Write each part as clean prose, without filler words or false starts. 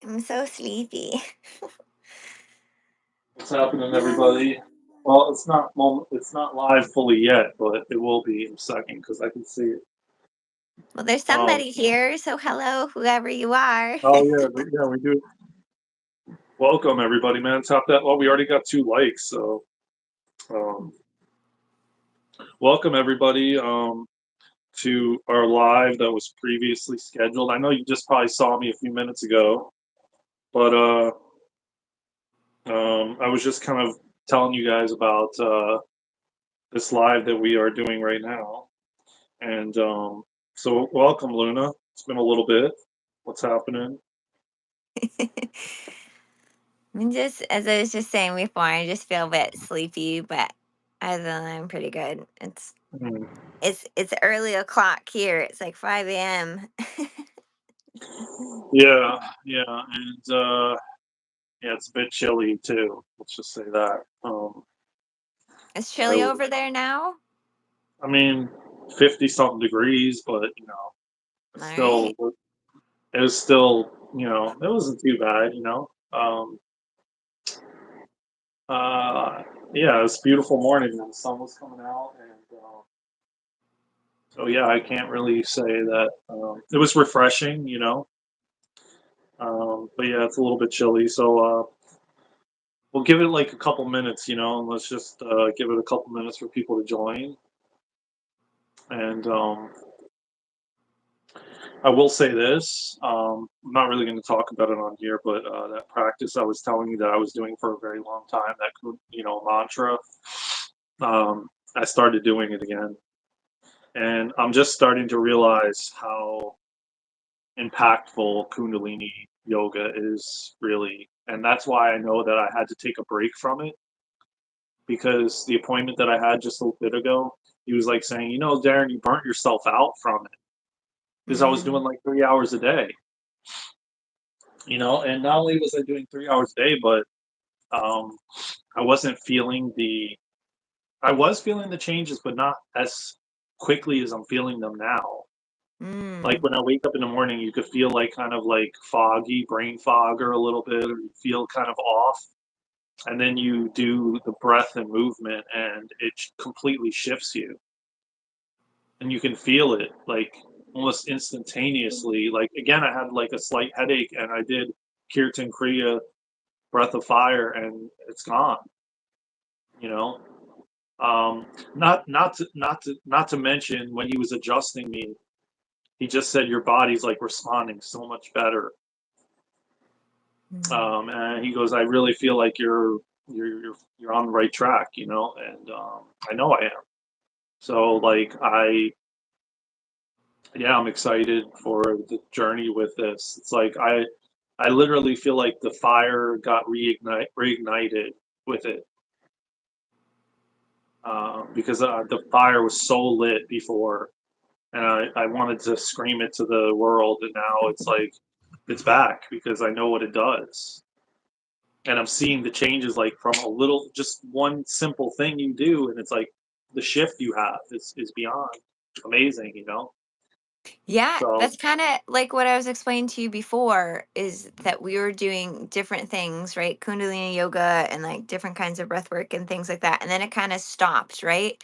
I'm so sleepy. What's happening, everybody? Well, it's not live fully yet, but it will be in a second because I can see it. Well, there's Um, somebody here, so hello, whoever you are. oh yeah, yeah, we do. Welcome, everybody, man. Top that. Well, we already got 2 likes, so um, welcome everybody to our live that was previously scheduled. I know you just probably saw me a few minutes ago, but I was just kind of telling you guys about this live that we are doing right now. And so, welcome, Luna. It's been a little bit. What's happening? I'm just, as I was just saying before, I just feel a bit sleepy, but other than that, I'm pretty good. Hmm. It's early o'clock here. It's like 5 a.m. Yeah, yeah, and yeah, it's a bit chilly too. Let's just say that. It's I, chilly over there now. I mean, 50 something degrees, but All it's right. still, it was still, it wasn't too bad. Uh, yeah, it was a beautiful morning and the sun was coming out, and so yeah, I can't really say that it was refreshing. But yeah, it's a little bit chilly. So we'll give it like a couple minutes, and let's just give it a couple minutes for people to join. And I will say this: I'm not really going to talk about it on here, but that practice I was telling you that I was doing for a very long time, that mantra, I started doing it again, and I'm just starting to realize how impactful Kundalini yoga is really, and that's why I know that I had to take a break from it because the appointment that I had just a little bit ago, he was like saying, Daren, you burnt yourself out from it because I was doing Mm. like 3 hours a day, and not only was I doing 3 hours a day, but um, I wasn't feeling I was feeling the changes, but not as quickly as I'm feeling them now. Like Mm. when I wake up in the morning, you could feel like kind of like foggy, brain fog or a little bit, or you feel kind of off. And then you do the breath and movement, and it completely shifts you. And you can feel it like almost instantaneously. Like again, I had like a slight headache, and I did Kirtan Kriya, breath of fire, and it's gone. You know, not to mention when he was adjusting me, he just said your body's like responding so much better. Mm. And he goes, I really feel like you're on the right track, and I know I am. So like yeah, I'm excited for the journey with this. It's like I literally feel like the fire got reignited with it because the fire was so lit before, and I wanted to scream it to the world, and now it's like it's back because I know what it does, and I'm seeing the changes like from a little, just one simple thing you do, and it's like the shift you have is beyond amazing. Yeah, So that's kind of like what I was explaining to you before is that we were doing different things, right? Kundalini yoga and like different kinds of breath work and things like that. And then it kind of stopped, right?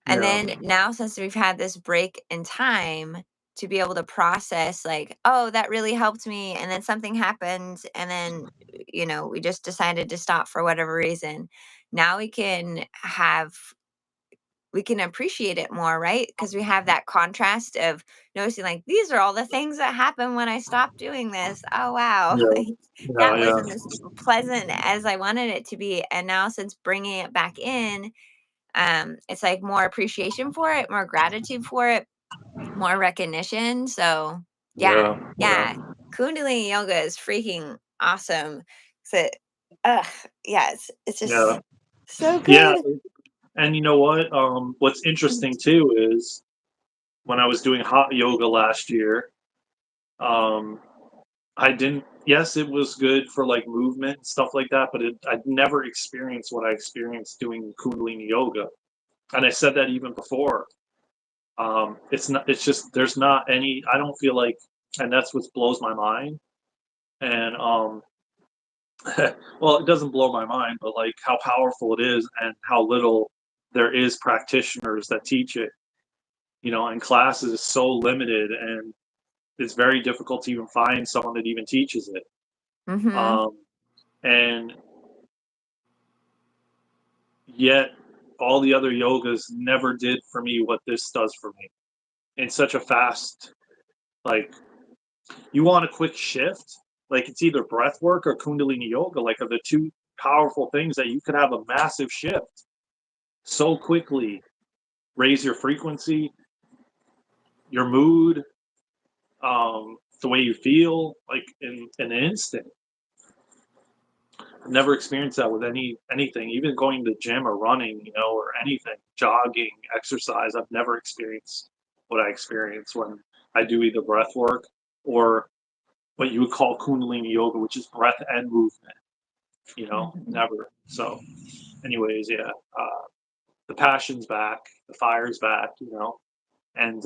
And yeah, then now, since we've had this break in time to be able to process, like, oh, that really helped me. And then something happened. And then, we just decided to stop for whatever reason. Now we can appreciate it more, right? Because we have that contrast of noticing, like, these are all the things that happen when I stopped doing this. Oh, wow. yeah, Like, yeah, that yeah, wasn't as pleasant as I wanted it to be. And now, since bringing it back in, it's like more appreciation for it, more gratitude for it, more recognition. So, yeah, yeah, yeah, yeah. Kundalini yoga is freaking awesome. So, uh, yeah, it's yeah, just so yeah. good. And you know what? What's interesting too is when I was doing hot yoga last year, um, I didn't. Yes, it was good for like movement and stuff like that, but I'd never experienced what I experienced doing Kundalini yoga. And I said that even before. It's not. It's just there's not any. I don't feel like, and that's what blows my mind. And well, it doesn't blow my mind, but like how powerful it is and how little there is practitioners that teach it. And classes is so limited, and it's very difficult to even find someone that even teaches it. Mm-hmm. Um, and yet, all the other yogas never did for me what this does for me in such a fast, like, you want a quick shift, like it's either breath work or Kundalini yoga, like are the two powerful things that you could have a massive shift so quickly, raise your frequency, your mood, the way you feel, like in an instant. I've never experienced that with anything, even going to the gym or running, or anything, jogging, exercise. I've never experienced what I experience when I do either breath work or what you would call Kundalini yoga, which is breath and movement. Mm-hmm. Never. So, anyways, yeah, the passion's back, the fire's back, and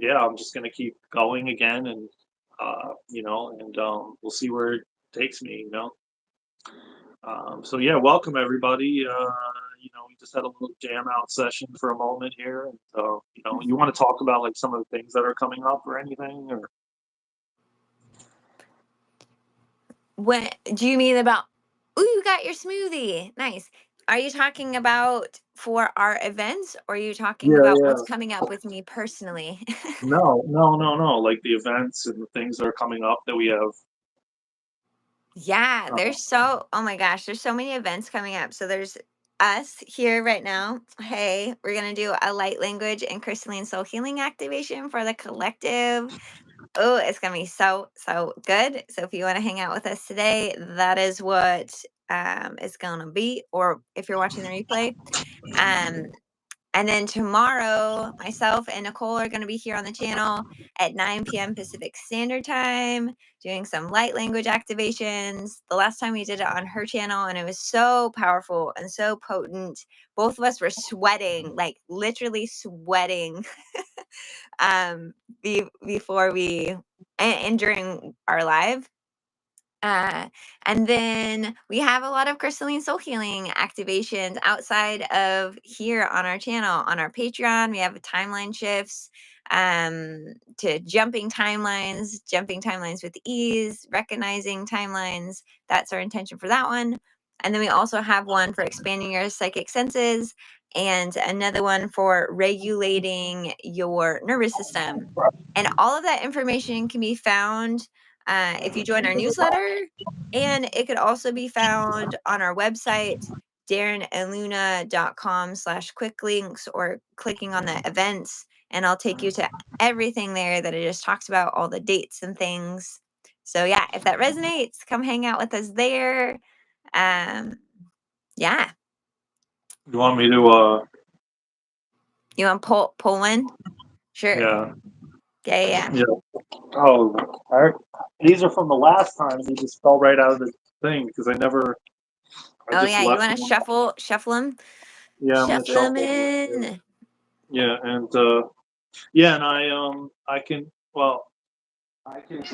yeah, I'm just gonna keep going again, and we'll see where it takes me. So yeah, welcome everybody. We just had a little jam out session for a moment here, and you want to talk about like some of the things that are coming up or anything, or What do you mean about? Ooh, you got your smoothie. Nice. Are you talking about for our events, or are you talking yeah, about what's yeah. coming up with me personally? No, no, no, no. Like the events and the things that are coming up that we have. Yeah, Uh, oh my gosh, there's so many events coming up. So there's us here right now. Hey, we're going to do a light language and crystalline soul healing activation for the collective. Oh, it's going to be so, so good. So if you want to hang out with us today, that is what it's going to be. Or if you're watching the replay, um, and then tomorrow, myself and Nicole are going to be here on the channel at 9 p.m. Pacific Standard Time doing some light language activations. The last time we did it on her channel, and it was so powerful and so potent. Both of us were sweating, like literally sweating, before and during our live. Uh, and then we have a lot of crystalline soul healing activations outside of here on our channel. On our Patreon, we have timeline shifts, to jumping timelines with ease, recognizing timelines. That's our intention for that one. And then we also have one for expanding your psychic senses and another one for regulating your nervous system. And all of that information can be found if you join our newsletter, and it could also be found on our website, darenandluna.com/quick links, or clicking on the events, and I'll take you to everything there that I just talked about, all the dates and things. So yeah, if that resonates, come hang out with us there. Um, yeah. you want me to? You want pull one? Sure. Yeah, Yeah, yeah. yeah. Oh, these are from the last time. They just fell right out of the thing because I Oh just yeah, you left want to them. shuffle them? Yeah, I'm gonna Shuffle them shuffle them. Yeah, in. yeah, and yeah, and I can well, I can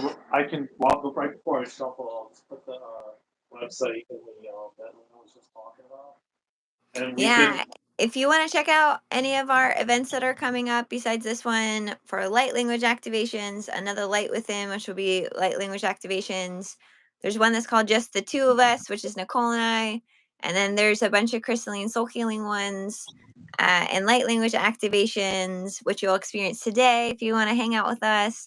well right before I shuffle, I'll just put the website in the that I was just talking about, and we can. Yeah. If you want to check out any of our events that are coming up besides this one for light language activations, another light within, which will be light language activations. There's one that's called Just the Two of Us, which is Nicole and I. And then there's a bunch of crystalline soul healing ones, and light language activations, which you'll experience today if you want to hang out with us,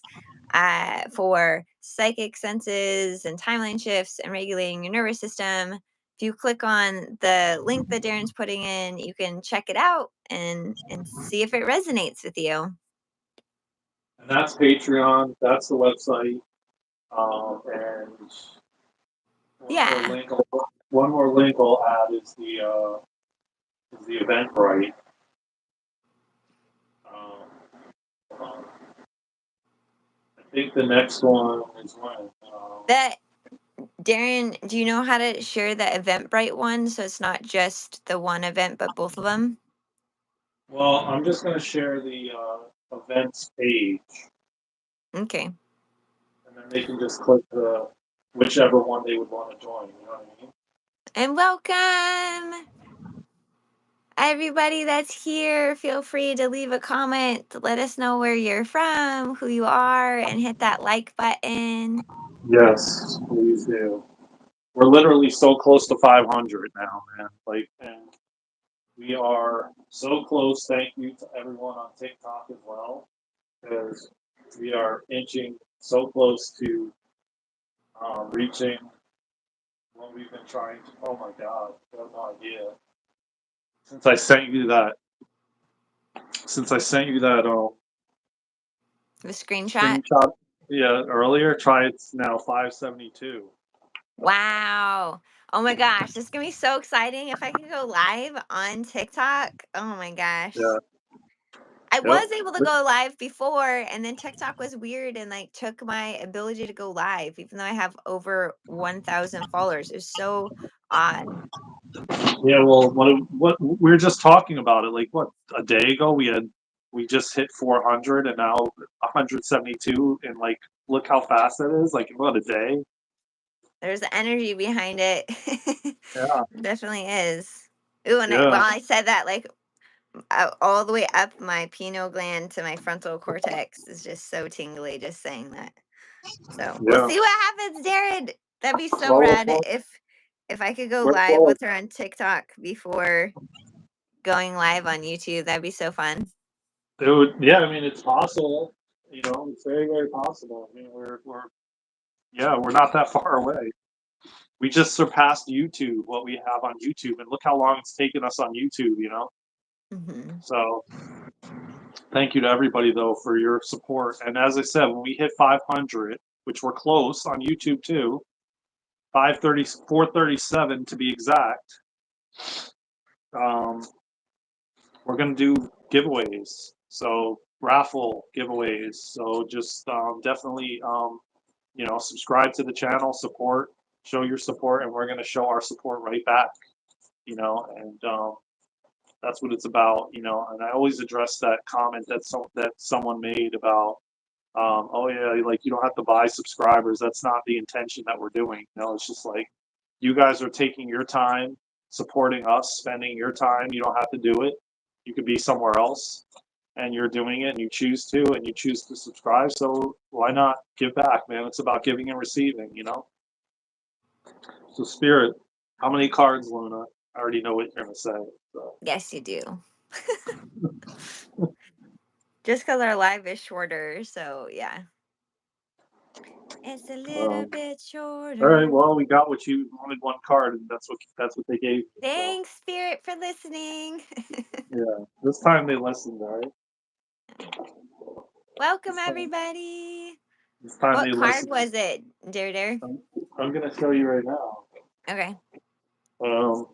for psychic senses and timeline shifts and regulating your nervous system. If you click on the link that Daren's putting in, you can check it out and see if it resonates with you. And that's Patreon. That's the website. And one more Yeah. link. One more link I'll add is the Eventbrite. Um, I think the next one is when. That Daren, do you know how to share the Eventbrite one so it's not just the one event but both of them? Well, I'm just going to share the events page, Okay. and then they can just click the whichever one they would want to join. You know what I mean? And welcome everybody that's here. Feel free to leave a comment. Let us know where you're from, who you are, and hit that like button. Yes, please do. We're literally so close to 500 now, man. Like, and we are so close. Thank you to everyone on TikTok as well, because we are inching so close to reaching what we've been trying to. Oh my God, I have no idea. Since I sent you that, since I sent you that The screenshot. screenshot, yeah, earlier, try it's now 572. Wow. Oh my gosh, this is gonna be so exciting. If I could go live on TikTok, oh my gosh. Yeah, I yep. was able to go live before, and then TikTok was weird and like took my ability to go live, even though I have over 1,000 followers. It was so odd. Yeah, well, what we were just talking about it, like what, a day ago we just hit 400 and now 172, and like look how fast that is, like in what, a day. There's the energy behind it. Yeah, Definitely is. Ooh, and yeah, while I said that, like all the way up my pineal gland to my frontal cortex is just so tingly just saying that. So we'll yeah. see what happens, Darren. That'd be so Well, rad if I could go we're live close. with her on TikTok before going live on YouTube. That'd be so fun. It would, yeah, I mean, it's possible, you know, it's very, very possible. I mean, yeah, we're not that far away. We just surpassed YouTube, what we have on YouTube, and look how long it's taken us on YouTube, you know? Hmm. So thank you to everybody though for your support. And as I said, when we hit 500, which we're close on YouTube too, 530, 437 to be exact, um, we're gonna do giveaways. So raffle giveaways. So just definitely, subscribe to the channel, support, show your support, and we're gonna show our support right back. And that's what it's about. And I always address that comment that someone made about, oh yeah, like you don't have to buy subscribers. That's not the intention that we're doing. It's just like you guys are taking your time, supporting us, spending your time. You don't have to do it. You could be somewhere else, and you're doing it, and you choose to, and you choose to subscribe. So why not give back, man? It's about giving and receiving. So Spirit, how many cards, Luna? I already know what you're gonna say. So. Yes, you do. Just because our live is shorter, so yeah. It's a little Um, bit all right. shorter. Well, we got what you wanted, one card, and that's what they gave me. So Thanks, Spirit, for listening. yeah, this time they listened. All right. Welcome, This time, everybody. this time What they card listened. was it, Dare? I'm, I'm gonna show you right now. Okay. Um.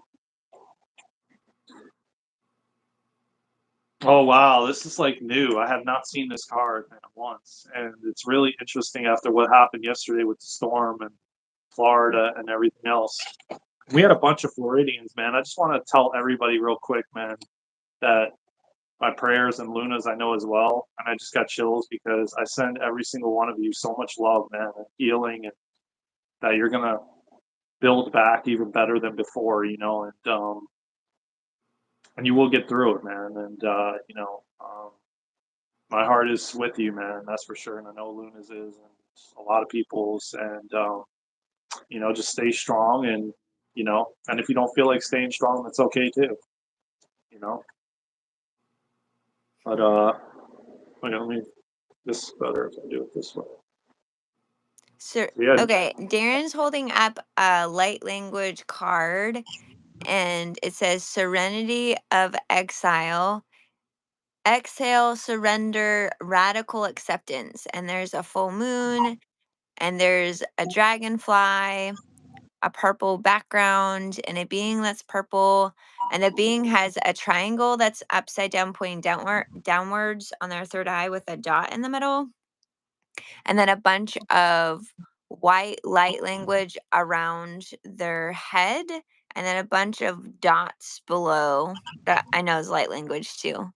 Oh wow, this is like new. I have not seen this card, man, once, and it's really interesting after what happened yesterday with the storm and Florida and everything else. We had a bunch of Floridians, man. I just want to tell everybody real quick, man, that my prayers and Luna's I know as well. And I just got chills because I send every single one of you so much love, man, and healing, and that you're gonna build back even better than before, and you will get through it, man. And my heart is with you, man. That's for sure. And I know Luna's is, and a lot of people's. And just stay strong, and if you don't feel like staying strong, that's okay too. You know. But let me. This is better if I do it this way. So, So yeah, okay, Darren's holding up a light language card, and it says Serenity of Exile. Exhale, surrender, radical acceptance. And there's a full moon, and there's a dragonfly, a purple background, and a being that's purple. And the being has a triangle that's upside down, pointing downwards on their third eye with a dot in the middle. And then a bunch of white light language around their head, and then a bunch of dots below that I know is light language too.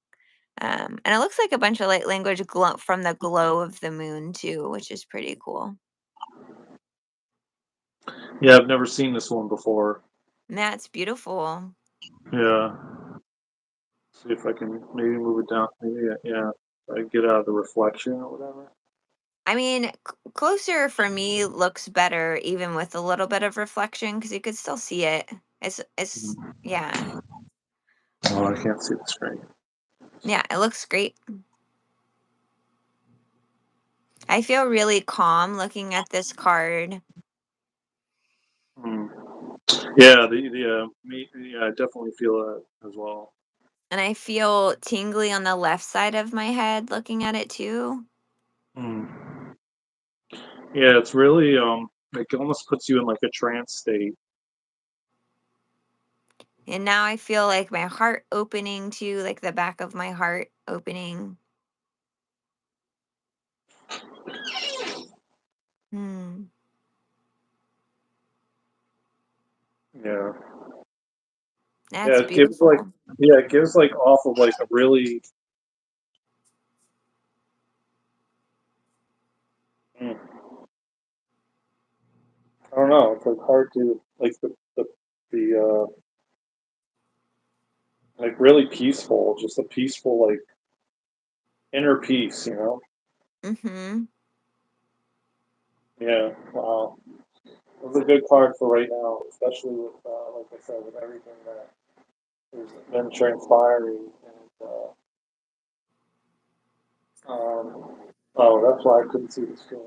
And it looks like a bunch of light language from the glow of the moon too, which is pretty cool. Yeah, I've never seen this one before. And that's beautiful. Yeah. See if I can maybe move it down. Maybe, yeah. I get out of the reflection or whatever. I mean, closer for me looks better even with a little bit of reflection because you could still see it. It's Mhm. yeah. Oh, I can't see the screen. Yeah, it looks great. I feel really calm looking at this card, Hmm. Yeah, yeah, I definitely feel that as well. and I feel tingly on the left side of my head looking at it too. Hmm. Yeah, it's really it almost puts you in like a trance state. And now I feel like my heart opening too, like the back of my heart opening. Hmm. Yeah. Yeah, That's it gives like beautiful. yeah, it gives like off of like a really mm, I don't know, it's like hard to like the like really peaceful, just a peaceful like inner peace, you know? Mm-hmm. Yeah. Wow. It's a good card for right now, especially with like I said, with everything that has been transpiring and oh, that's why I couldn't see the screen.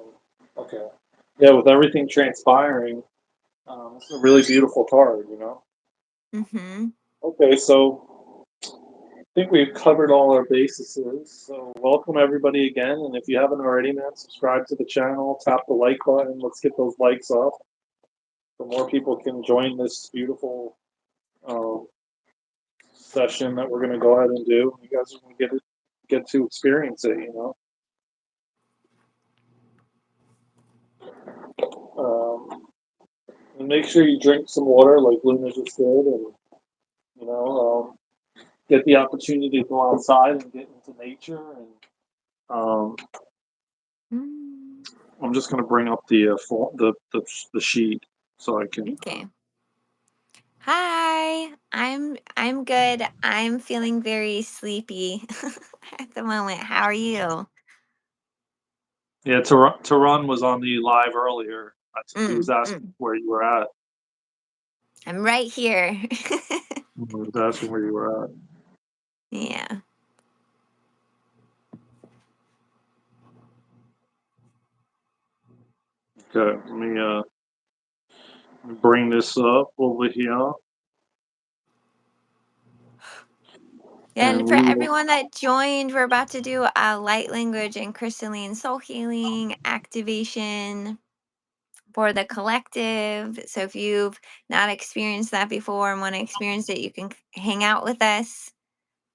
Okay. Yeah, with everything transpiring, it's a really beautiful card, you know? Mm-hmm. Okay, so I think we've covered all our bases. So welcome everybody again. And if you haven't already, man, subscribe to the channel, tap the like button. Let's get those likes up so more people can join this beautiful um, session that we're going to go ahead and do. You guys are going to get to experience it, you know. Um, and make sure you drink some water, like Luna just did, and you know, get the opportunity to go outside and get into nature. And Mm. I'm just going to bring up the sheet so I can. Okay. Hi. I'm good. I'm feeling very sleepy at the moment. How are you? Yeah, Taran was on the live earlier. He was Mm, asking mm. where you were at. I'm right here. He was asking where you were at. Yeah. Okay, let me bring this up over here, And and for we will. everyone that joined, we're about to do a light language and crystalline soul healing activation for the collective. So if you've not experienced that before and want to experience it, you can hang out with us.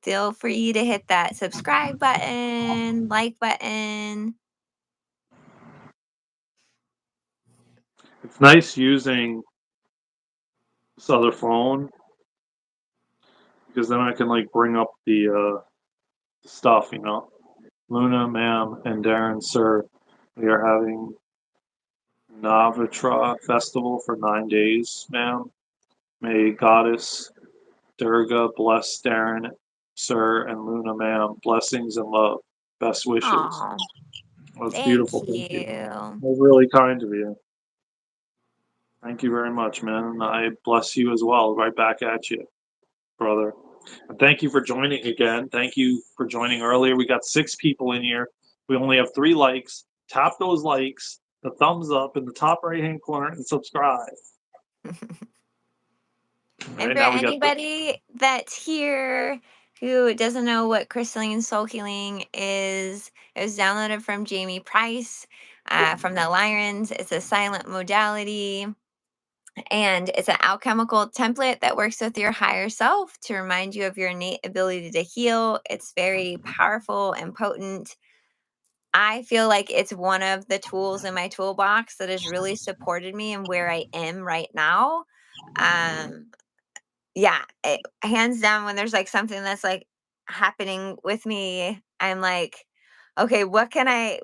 Feel free to hit that subscribe button, like button. It's nice using this other phone because then I can like bring up the stuff, you know. Luna, ma'am, and Daren, sir, we are having Navatra festival for 9 days, ma'am. May Goddess Durga bless Daren, sir, and Luna, ma'am. Blessings and love. Best wishes. Oh, Well, that's thank beautiful. Thank you. you. That's really kind of you. Thank you very much, man. And I bless you as well. Right back at you, brother. And thank you for joining again. Thank you for joining earlier. We got 6 people in here. We only have 3 likes. Tap those likes, the thumbs up in the top right hand corner, and subscribe. All And right, for now we got anybody that's here who doesn't know what crystalline soul healing is, it was downloaded from Jamie Price from the Lyrians. It's a silent modality, and it's an alchemical template that works with your higher self to remind you of your innate ability to heal. It's very powerful and potent. I feel like it's one of the tools in my toolbox that has really supported me and where I am right now. Um, yeah, hands down, when there's like something that's like happening with me, I'm like, okay, what can I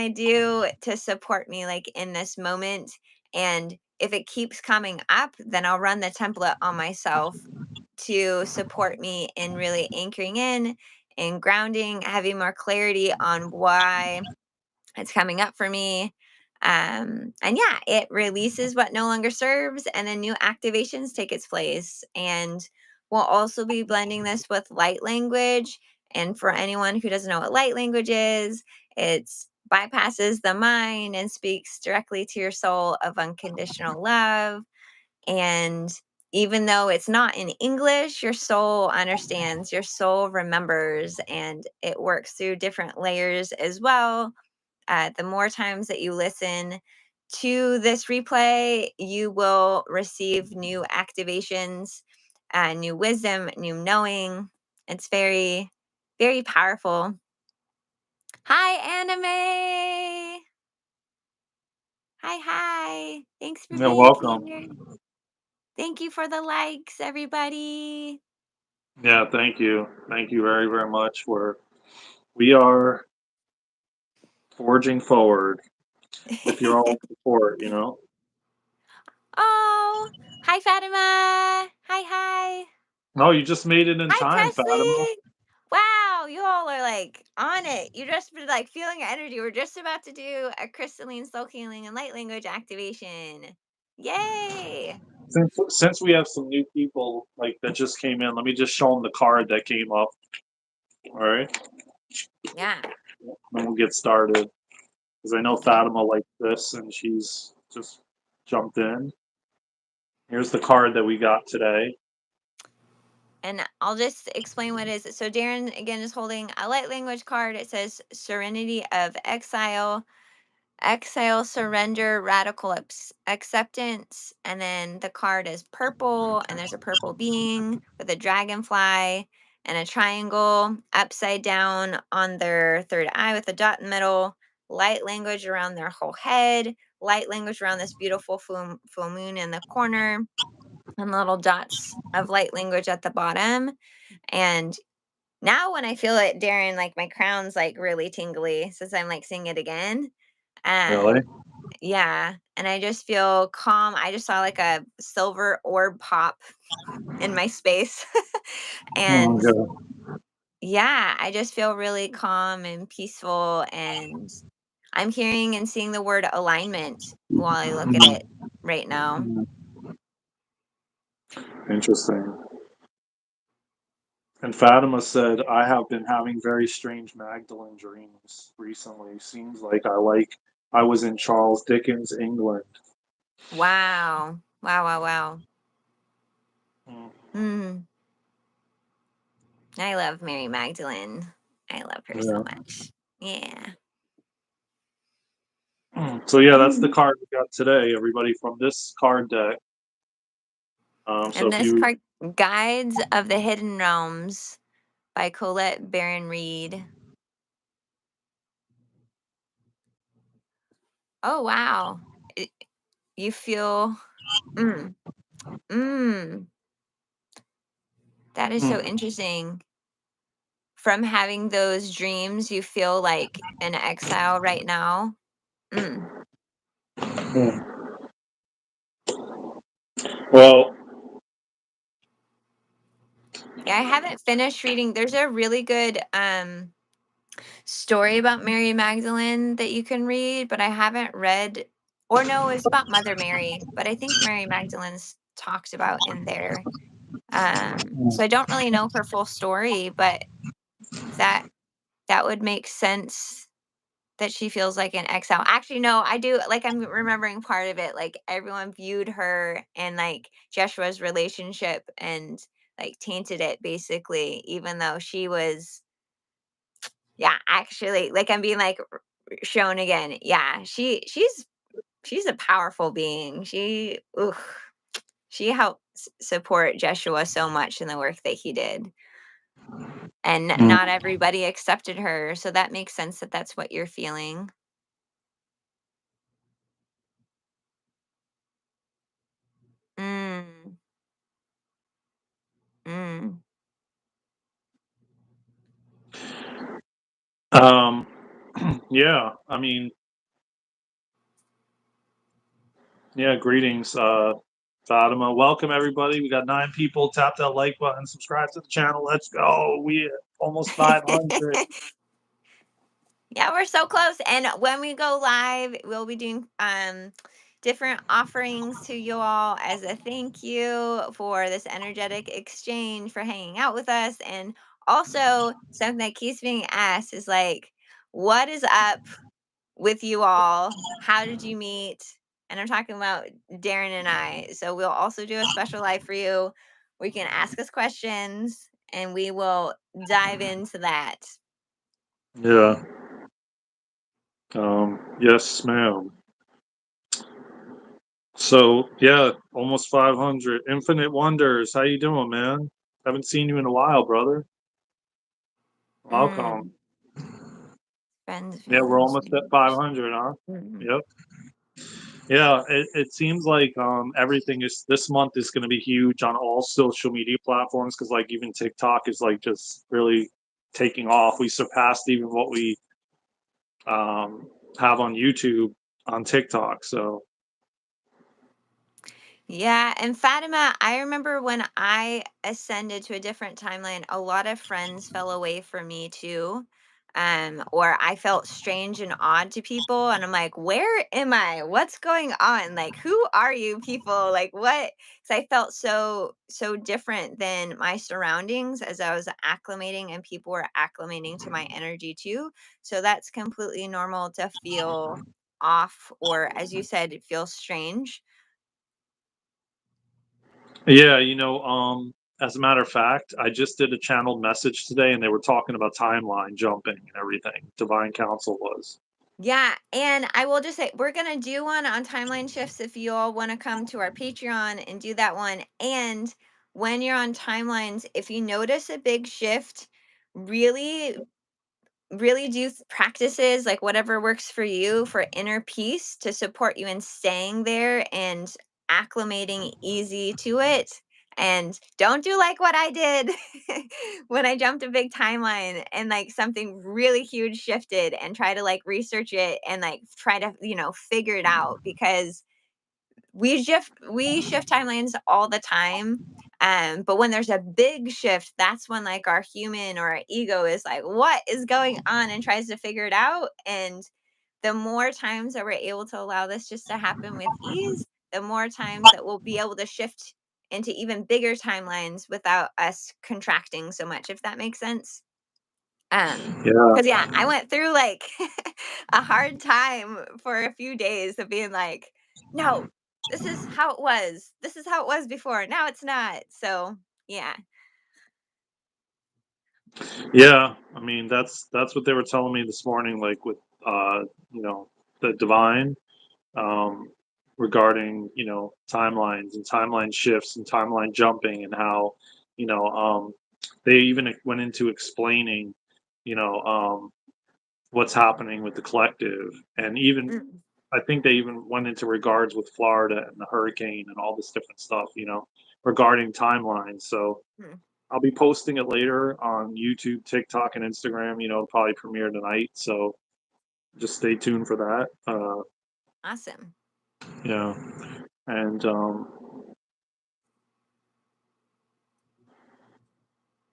do to support me like in this moment? And if it keeps coming up, then I'll run the template on myself to support me in really anchoring in and grounding, having more clarity on why it's coming up for me. And yeah, it releases what no longer serves, and then new activations take its place. And we'll also be blending this with light language. And for anyone who doesn't know what light language is, it's bypasses the mind and speaks directly to your soul of unconditional love. And even though it's not in English, your soul understands, your soul remembers, and it works through different layers as well. The more times that you listen to this replay, you will receive new activations, new wisdom, new knowing. It's very, very powerful. Hi, Anime. Hi, hi. Thanks for Yeah, being welcome. here. Thank you for the likes, everybody. Yeah, thank you. Thank you very, very much. We are forging forward with your all support, you know? Oh, hi, Fatima. Hi, hi. No, you just made it in Hi, time, Fatima. Presley. Wow, you all are like on it. You just been like feeling your energy. We're just about to do a crystalline soul healing and light language activation. Yay! Since we have some new people like that just came in, let me just show them the card that came up. All right, Yeah. then we'll get started because I know Okay. Fatima likes this and she's just jumped in. Here's the card that we got today. And I'll just explain what it is. So Daren again is holding a light language card. It says Serenity of Exile. Exhale, surrender, radical acceptance. And then the card is purple, and there's a purple being with a dragonfly and a triangle upside down on their third eye with a dot in the middle. Light language around their whole head, light language around this beautiful full moon in the corner, and little dots of light language at the bottom. And now when I feel it, Daren, like my crown's like really tingly since I'm like seeing it again. Really? Um, yeah, and I just feel calm. I just saw like a silver orb pop in my space. Oh, And good. yeah, I just feel really calm and peaceful, and I'm hearing and seeing the word alignment while I look at it right now. Interesting. And Fatima said, I have been having very strange Magdalene dreams recently. Seems like I was in Charles Dickens' England. Wow. Wow, wow, wow. Mm. Mm. I love Mary Magdalene. I love her so Yeah. much. Yeah. So yeah, that's the Mm. card we got today, everybody, from this card deck. So And if this you, card, Guides of the Hidden Realms by Colette Baron Reed. Oh, wow. It, you feel, mm, mm, that is so mm, interesting. From having those dreams, you feel like in exile right now. Mm. mm. Well, Yeah, I haven't finished reading. There's a really good story about Mary Magdalene that you can read, but I haven't read, or no, it's about Mother Mary, but I think Mary Magdalene's talked about in there. So I don't really know her full story, but that that would make sense that she feels like an exile. Actually, no, I do. Like I'm remembering part of it. Like everyone viewed her and like Joshua's relationship and like tainted it basically, even though she was, yeah, actually, like I'm being like shown again. Yeah, she's a powerful being. She helped support Joshua so much in the work that he did. And not mm, everybody accepted her, so that makes sense that that's what you're feeling. Mm, mm. um, yeah, I mean, Yeah, greetings, Fatima. Welcome everybody. We got 9 people. Tap that like button, subscribe to the channel. Let's go. We almost 500. Yeah, we're so close. And when we go live, we'll be doing different offerings to you all as a thank you for this energetic exchange for hanging out with us. And also something that keeps being asked is like, what is up with you all? How did you meet? And I'm talking about Daren and I. So we'll also do a special live for you. We can ask us questions and we will dive into that. Yeah. Yes, ma'am. So yeah, almost 500. Infinite Wonders. How you doing, man? Haven't seen you in a while, brother. Welcome. Mm, friends, Yeah, we're family, almost at strangers. 500, huh? Mhm. Yep. Yeah, it seems like everything is this month is going to be huge on all social media platforms because like even TikTok is like just really taking off. We surpassed even what we um, have on YouTube on TikTok. So Yeah, and Fatima, I remember when I ascended to a different timeline, a lot of friends fell away from me too. Or I felt strange and odd to people, and I'm like, where am I? What's going on? Like, who are you people? Like, what? Because I felt so different than my surroundings as I was acclimating, and people were acclimating to my energy too. So that's completely normal to feel off, or as you said, feel strange. yeah, as a matter of fact, I just did a channeled message today, and they were talking about timeline jumping and everything. Divine Council was. Yeah, and I will just say we're gonna do one on timeline shifts if you all want to come to our Patreon and do that one. And when you're on timelines, if you notice a big shift, really really do practices like whatever works for you for inner peace to support you in staying there and acclimating easy to it. And don't do like what I did when I jumped a big timeline and like something really huge shifted and try to like research it and like try to, figure it out because we shift timelines all the time. But when there's a big shift, that's when like our human or our ego is like, what is going on, and tries to figure it out. And the more times that we're able to allow this just to happen with ease, the more times that we'll be able to shift into even bigger timelines without us contracting so much, if that makes sense. Yeah, Because yeah, I went through like a hard time for a few days of being like, no, this is how it was. This is how it was before. Now it's not. So yeah. yeah. I mean, that's what they were telling me this morning, like with you know, the divine. um, regarding timelines and timeline shifts and timeline jumping and how you know they even went into explaining you know what's happening with the collective, and even Mm, I think they even went into regards with Florida and the hurricane and all this different stuff regarding timelines. So mm. I'll be posting it later on YouTube, TikTok, and Instagram. It'll probably premiere tonight, so just stay tuned for that. Awesome. Yeah, and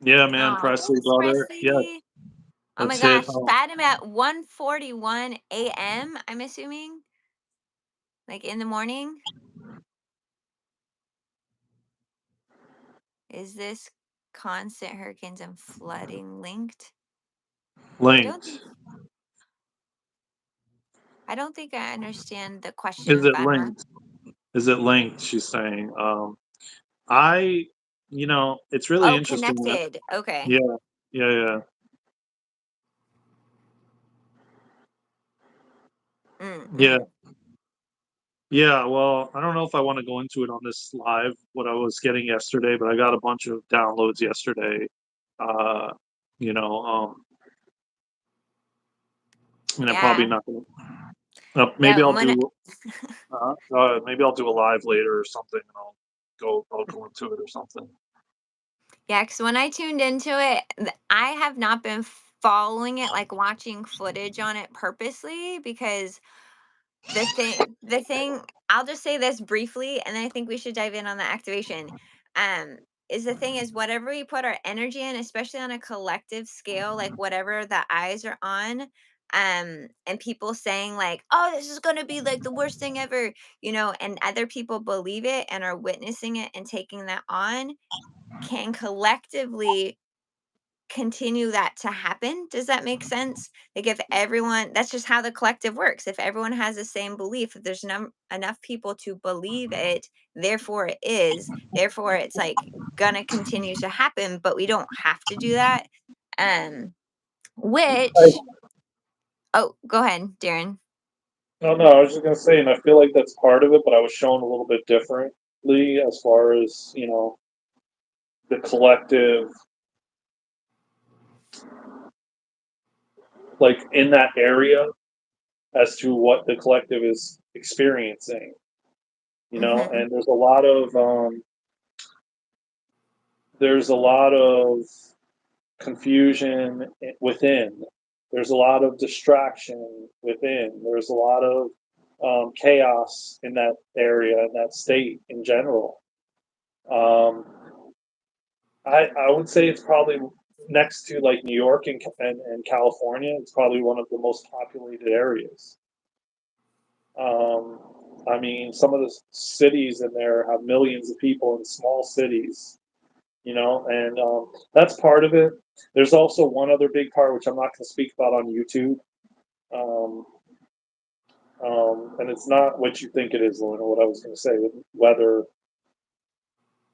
yeah, man, Oh, Presley, thanks, brother. Yeah, Presley. Oh my let's hit. gosh. Fatima at 1:41 a.m. I'm assuming. Like in the morning. Is this constant hurricanes and flooding linked? I don't Linked. think I don't think I understand the Is question, it Fatima. linked? Is it linked? She's saying. I, it's really Oh, interesting that. connected. Okay. Yeah, yeah, yeah, yeah, Mm-mm. yeah. Well, I don't know if I want to go into it on this live, what I was getting yesterday, but I got a bunch of downloads yesterday. Uh, you know, and I'm probably Yeah. not gonna. Yeah. Maybe I'll When do. Maybe I'll do a live later or something, and I'll go into it or something. yeah, because when I tuned into it, I have not been following it, like watching footage on it purposely because the thing I'll just say this briefly, and then I think we should dive in on the activation. Um, is the thing is whatever we put our energy in, especially on a collective scale, like whatever the eyes are on, and people saying like, "Oh, this is gonna be like the worst thing ever," and other people believe it and are witnessing it and taking that on, can collectively continue that to happen. Does that make sense? Like if everyone, that's just how the collective works. If everyone has the same belief, if there's enough people to believe it, therefore it is, therefore it's like gonna continue to happen, but we don't have to do that. Um, which, oh, go ahead, Darren. No, I was just gonna say, and I feel like that's part of it, but I was shown a little bit differently as far as, the collective, like in that area, as to what the collective is experiencing, Mm-hmm. and there's a lot of confusion within. There's a lot of distraction within. There's a lot of chaos in that area, in that state in general. Um, I would say it's probably next to like New York and California. It's probably one of the most populated areas. Um, I mean, some of the cities in there have millions of people in small cities, and that's part of it. There's also one other big part, which I'm not going to speak about on YouTube. Um, and it's not what you think it is, Luna, what I was going to say with weather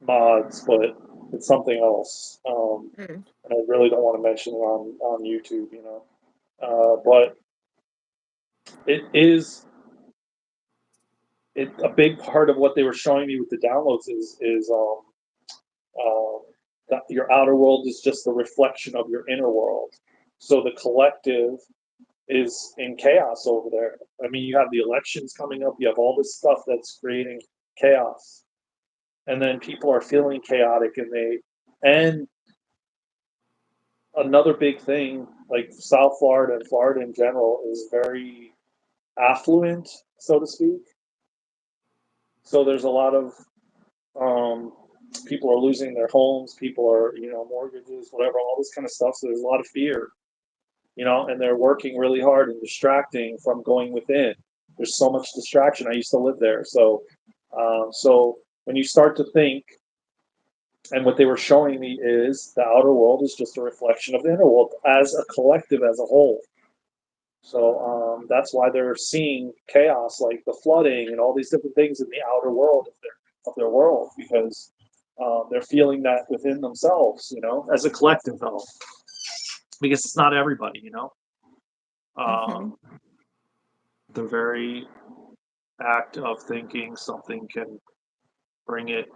mods, but it's something else. Mm. And I really don't want to mention it on YouTube, but it is a big part of what they were showing me with the downloads is uh, that your outer world is just a reflection of your inner world. So the collective is in chaos over there. I mean, you have the elections coming up, you have all this stuff that's creating chaos. And then people are feeling chaotic and another big thing, like South Florida and Florida in general, is very affluent, so to speak. So there's a lot of um, people are losing their homes, people are, mortgages, whatever, all this kind of stuff. So there's a lot of fear, and they're working really hard and distracting from going within. There's so much distraction. I used to live there. So when you start to think, and what they were showing me is the outer world is just a reflection of the inner world as a collective, as a whole. So that's why they're seeing chaos, like the flooding and all these different things in the outer world of their world, because they're feeling that within themselves, as a collective, though, because it's not everybody, Mm-hmm. Um, the very act of thinking something can bring it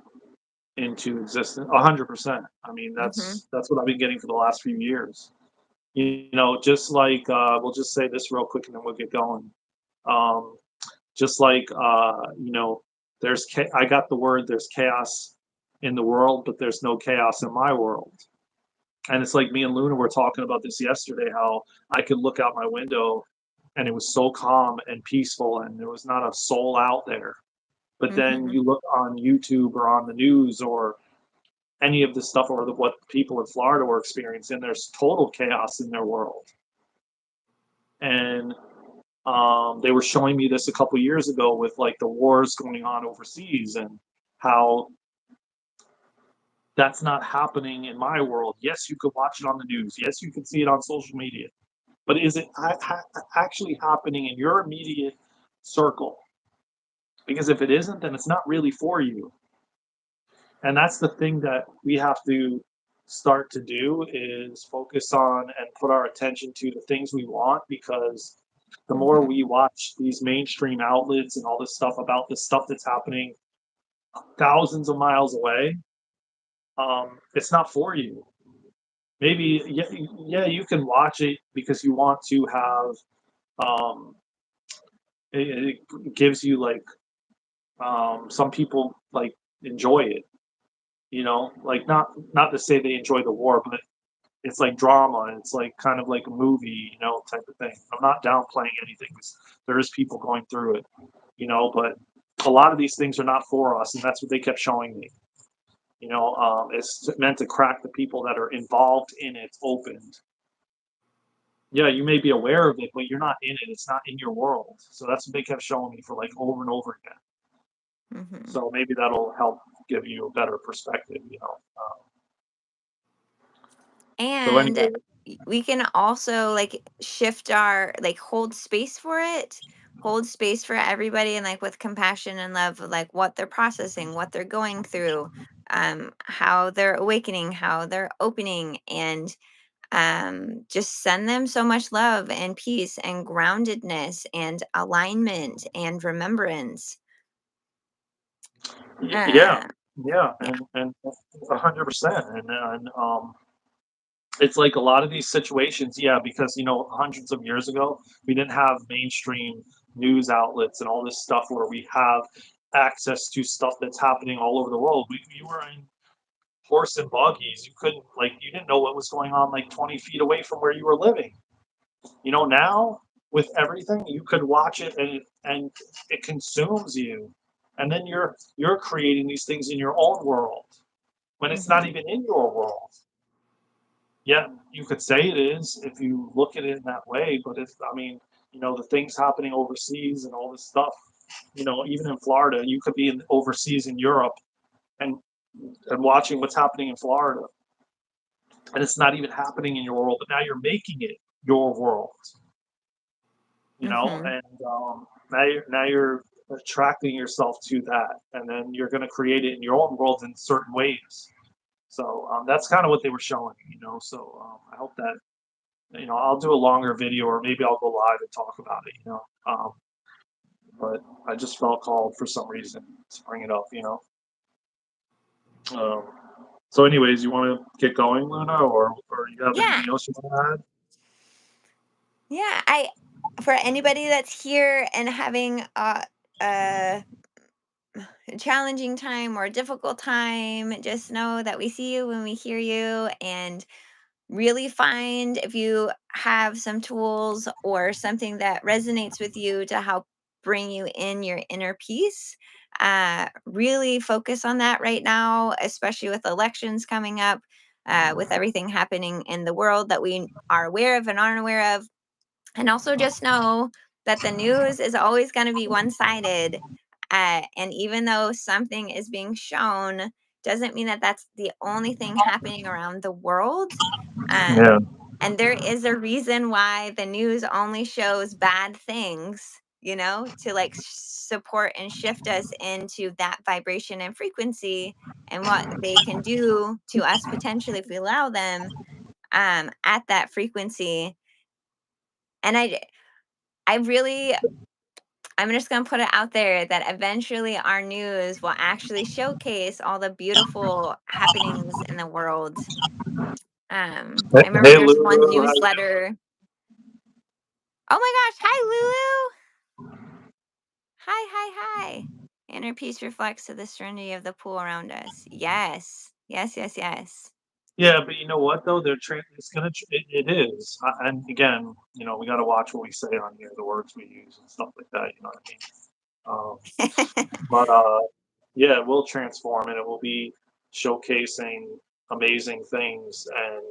into existence 100%. I mean, Mm-hmm. that's what I've been getting for the last few years. Just like we'll just say this real quick and then we'll get going. Um, just like I got the word there's chaos in the world, but there's no chaos in my world. And it's like me and Luna were talking about this yesterday, how I could look out my window and it was so calm and peaceful and there was not a soul out there. But then Mm-hmm. you look on YouTube or on the news or any of the stuff or what people in Florida were experiencing, there's total chaos in their world. And they were showing me this a couple years ago with like the wars going on overseas and how that's not happening in my world. Yes, you could watch it on the news. Yes, you can see it on social media. But is it actually happening in your immediate circle? Because if it isn't, then it's not really for you. And that's the thing that we have to start to do is focus on and put our attention to the things we want, because the more Mm-hmm. we watch these mainstream outlets and all this stuff about this stuff that's happening thousands of miles away, it's not for you. Maybe yeah, you can watch it because you want to have um, it gives you like some people like enjoy it, like not to say they enjoy the war, but it's like drama. It's like kind of like a movie, type of thing. I'm not downplaying anything. There is people going through it, but a lot of these things are not for us, and that's what they kept showing me. It's meant to crack the people that are involved in it opened. Yeah, you may be aware of it, but you're not in it. It's not in your world. So that's what they kept showing me for like over and over again. Hmm. So maybe that'll help give you a better perspective. So And anyway, we can also like shift our like hold space for it, hold space for everybody, and like with compassion and love, like what they're processing, what they're going through, how they're awakening, how they're opening, and just send them so much love and peace and groundedness and alignment and remembrance. yeah, uh yeah, yeah. and 100%, and it's like a lot of these situations, yeah, because hundreds of years ago we didn't have mainstream news outlets and all this stuff where we have access to stuff that's happening all over the world. We were in horse and buggies. You couldn't like you didn't know what was going on like 20 feet away from where you were living. Now with everything you could watch it and it consumes you, and then you're creating these things in your own world when it's not Hmm. even in your world. Yeah, you could say it is if you look at it in that way, but if I mean, the things happening overseas and all this stuff, even in Florida, you could be overseas in Europe and watching what's happening in Florida, and it's not even happening in your world, but now you're making it your world, Hmm. and now you're attracting yourself to that, and then you're going to create it in your own world in certain ways. So that's kind of what they were showing. So I hope that I'll do a longer video, or maybe I'll go live and talk about it. But I just felt called for some reason to bring it up. Um, so anyways, you want to get going, Luna, or you have Yeah. anything else you want to Yeah, I for anybody that's here and having a challenging time or a difficult time, just know that we see you when we hear you, and really find if you have some tools or something that resonates with you to help bring you in your inner peace. Really focus on that right now, especially with elections coming up, with everything happening in the world that we are aware of and aren't aware of. And also just know that the news is always going to be one sided. And even though something is being shown, doesn't mean that that's the only thing happening around the world. add? Um, and there is a reason why the news only shows bad things, to like support and shift us into that vibration and frequency, and what they can do to us potentially if we allow them, at that frequency. And I really, I'm just going to put it out there that eventually our news will actually showcase all the beautiful happenings in the world. I remember Hey, there's one Lulu, how you newsletter. Oh my gosh. Hi, Lulu. Hi, hi, hi. Inner peace reflects to the serenity of the pool around us. Yes. Yes, yes, yes. Yeah, but you know what though? It is, and again, we got to watch what we say on here, the words we use and stuff like that. You know what I mean? But yeah, it will transform, and it will be showcasing amazing things. And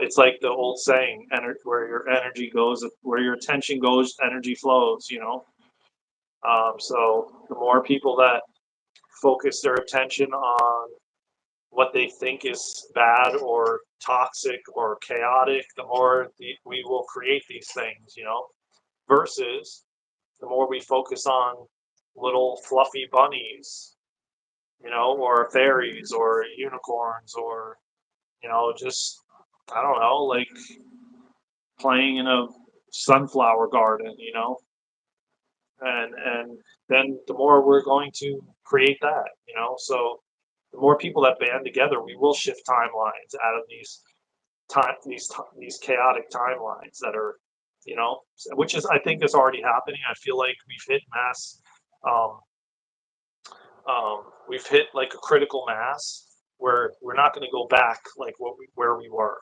it's like the old saying, where your energy goes, where your attention goes, energy flows. So the more people that focus their attention on what they think is bad or toxic or chaotic, the more we will create these things. Versus the more we focus on little fluffy bunnies, or fairies or unicorns, or just I don't know, like playing in a sunflower garden, and then the more we're going to create that. So the more people that band together, we will shift timelines out of these chaotic timelines that are, which is I think is already happening. I feel like um, we've hit like a critical mass, we're not going to go back like where we were.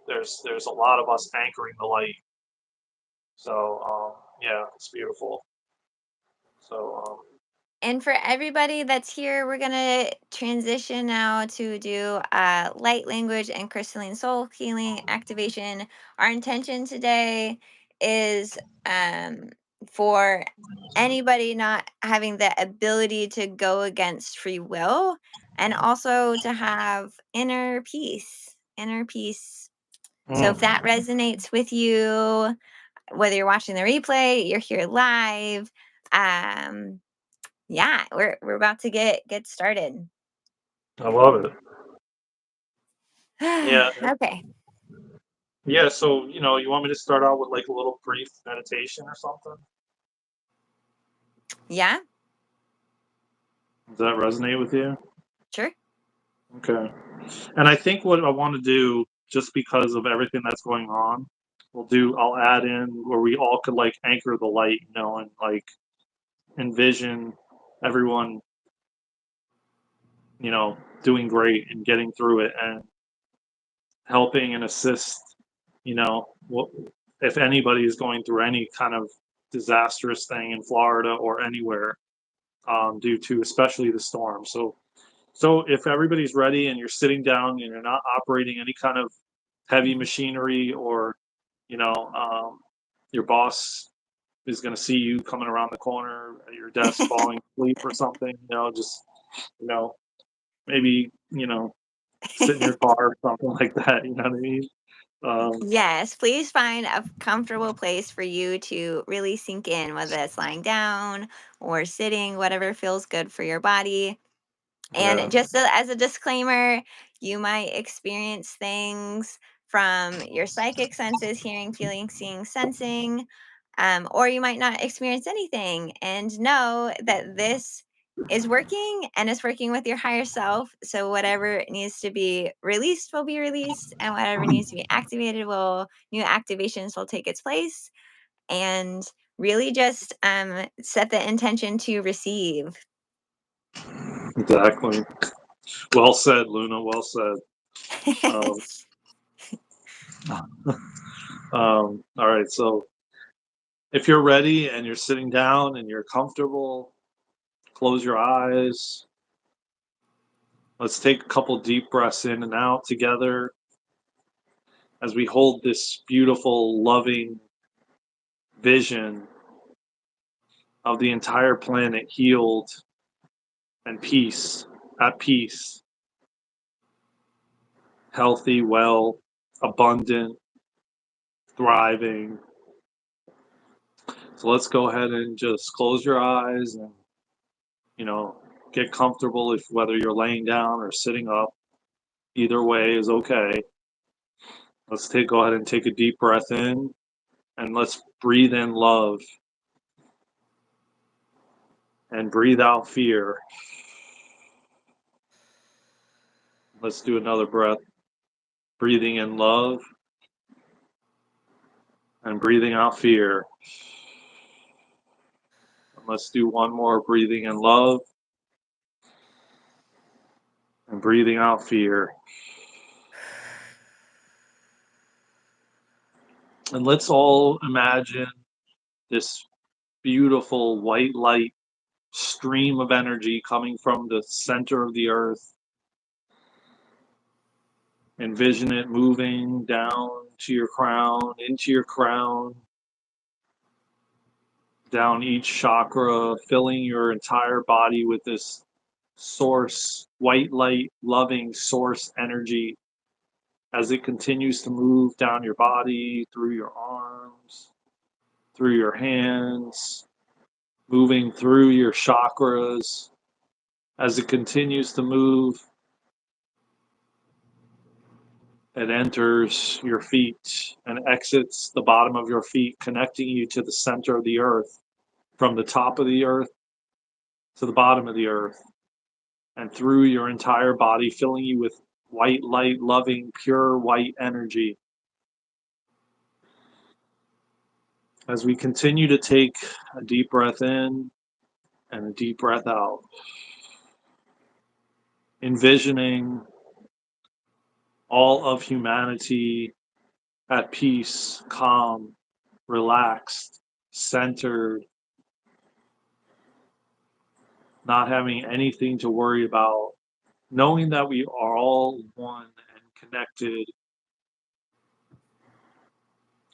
There's a lot of us anchoring the light. So yeah, it's beautiful. So And for everybody that's here, we're going to transition now to do light language and crystalline soul healing activation. Our intention today is for anybody not having the ability to go against free will, and also to have inner peace. Inner peace. So if that resonates with you, whether you're watching the replay, you're here live, yeah, we're about to get started. I love it. Yeah. Okay. Yeah, so you want me to start out with like a little brief meditation or something? Yeah, Does that resonate with you? sure. Okay. And I think what I want to do, just because of everything that's going on, I'll add in where we all could like anchor the light, and like envision everyone, doing great and getting through it and helping and assist, what if anybody is going through any kind of disastrous thing in Florida or anywhere, due to especially the storm. So if everybody's ready and you're sitting down and you're not operating any kind of heavy machinery, or your boss is going to see you coming around the corner at your desk falling asleep or something, just you know maybe sit in your car or something like that. You know what I mean? Yes, please find a comfortable place for you to really sink in, whether it's lying down or sitting, whatever feels good for your body. And Yeah. just as a disclaimer, you might experience things from your psychic senses, hearing, feeling, seeing, sensing, or you might not experience anything. And know that this is working and it's working with your higher self. So whatever needs to be released will be released, and whatever needs to be activated new activations will take its place. And really just set the intention to receive. Exactly. Well said, Luna. Well said. Um, all right. So if you're ready and you're sitting down and you're comfortable, close your eyes. Let's take a couple deep breaths in and out together as we hold this beautiful, loving vision of the entire planet healed and at peace, healthy, well, abundant, thriving. So let's go ahead and just close your eyes and, get comfortable, if whether you're laying down or sitting up. Either way is okay. Go ahead and take a deep breath in, and let's breathe in love and breathe out fear. Let's do another breath, breathing in love and breathing out fear. And let's do one more, breathing in love and breathing out fear. And let's all imagine this beautiful white light stream of energy coming from the center of the earth. Envision it moving down to your crown, into your crown, down each chakra, filling your entire body with this source, white light, loving source energy, as it continues to move down your body, through your arms, through your hands, moving through your chakras. As it continues to move, it enters your feet and exits the bottom of your feet, connecting you to the center of the earth, from the top of the earth to the bottom of the earth, and through your entire body, filling you with white light, loving, pure white energy. As we continue to take a deep breath in and a deep breath out, envisioning all of humanity at peace, calm, relaxed, centered, not having anything to worry about, knowing that we are all one and connected,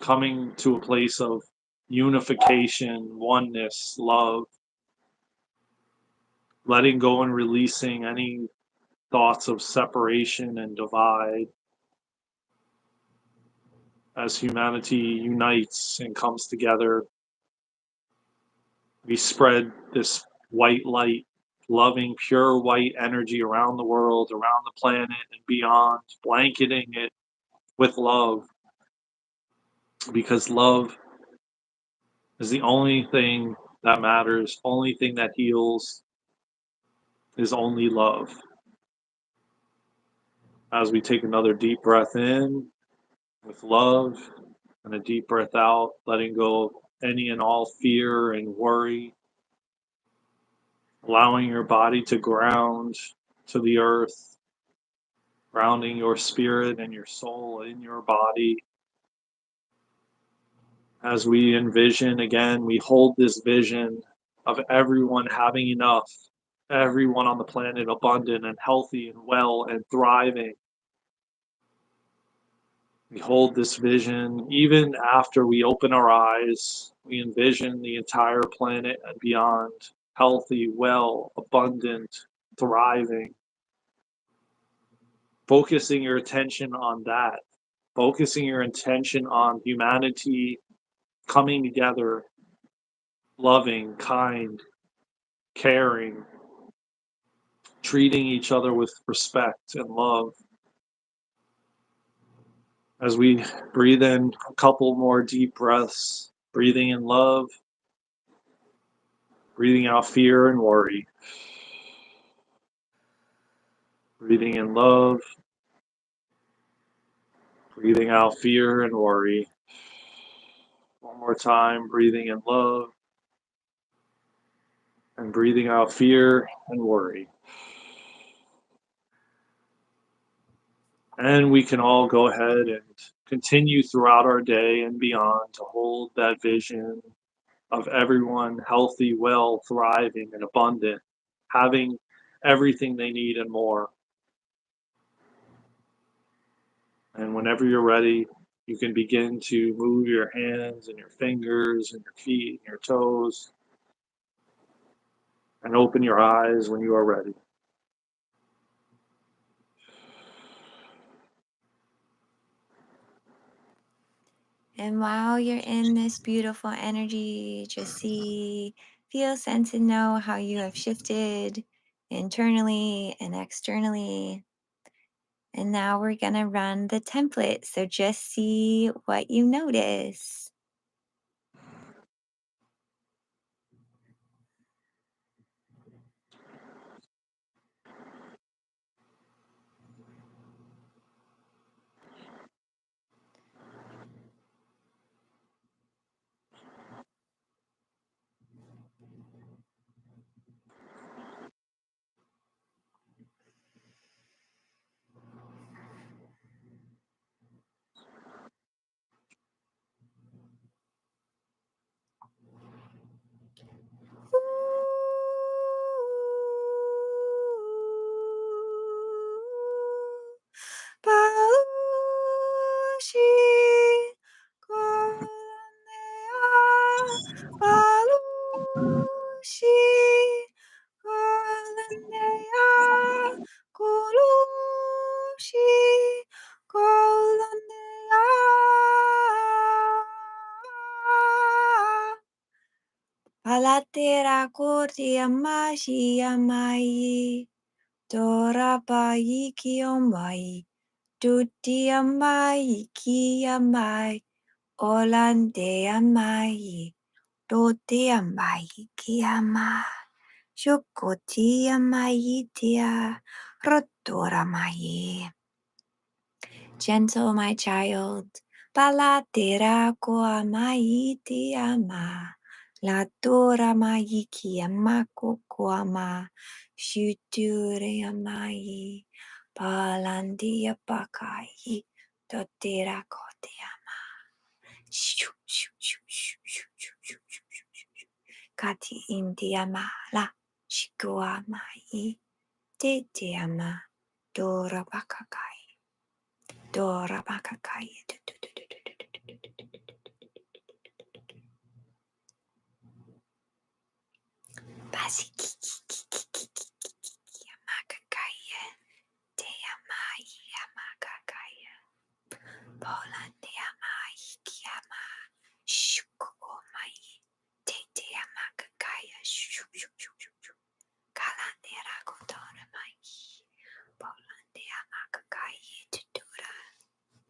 coming to a place of unification, oneness, love, letting go and releasing any thoughts of separation and divide as humanity unites and comes together. We spread this white light, loving, pure white energy around the world, around the planet, and beyond, blanketing it with love, because love is the only thing that matters, only thing that heals is only love. As we take another deep breath in with love and a deep breath out, letting go of any and all fear and worry, allowing your body to ground to the earth, grounding your spirit and your soul in your body. As we envision, again, we hold this vision of everyone having enough, everyone on the planet abundant and healthy and well and thriving. We hold this vision even after we open our eyes. We envision the entire planet and beyond, healthy, well, abundant, thriving. Focusing your attention on that, focusing your attention on humanity coming together, loving, kind, caring, treating each other with respect and love. As we breathe in a couple more deep breaths, breathing in love, breathing out fear and worry. Breathing in love, breathing out fear and worry. One more time, breathing in love and breathing out fear and worry. And we can all go ahead and continue throughout our day and beyond to hold that vision of everyone healthy, well, thriving, and abundant, having everything they need and more. And whenever you're ready, you can begin to move your hands and your fingers and your feet and your toes and open your eyes when you are ready. And while you're in this beautiful energy, just see, feel, sense, and know how you have shifted internally and externally. And now we're going to run the template. So just see what you notice. Palushi, Kolanea, Palushi, Kolanea, Kulushi, Kolanea. Palatera korti amashi amai, Tora paiki omai. Tutti amai, ki amai, olante amai, tutti amai, ki amai, shukoti amai, tia, rotora mai. Gentle, my child, palatera ko amai, tia ma, La dora mai kiamako kuama. Shuture amai. Palandia pakai. Totera koteama. Shoo, shoo, shoo, shoo, shoo, shoo, shoo, shoo, shoo, shoo. Kati indiama la. Shikua mai. Tetiama. Dora bakakai. Dora bakakai. Basiki. Yamakakaya. Teamai. Yamakakaya. Polandiamai. Kiama. Shukumai. Teteamakakaya. Shoo, shoo, shoo, shoo, shoo. Kalandera kotora mai. Polandiamakakaya. Tutura.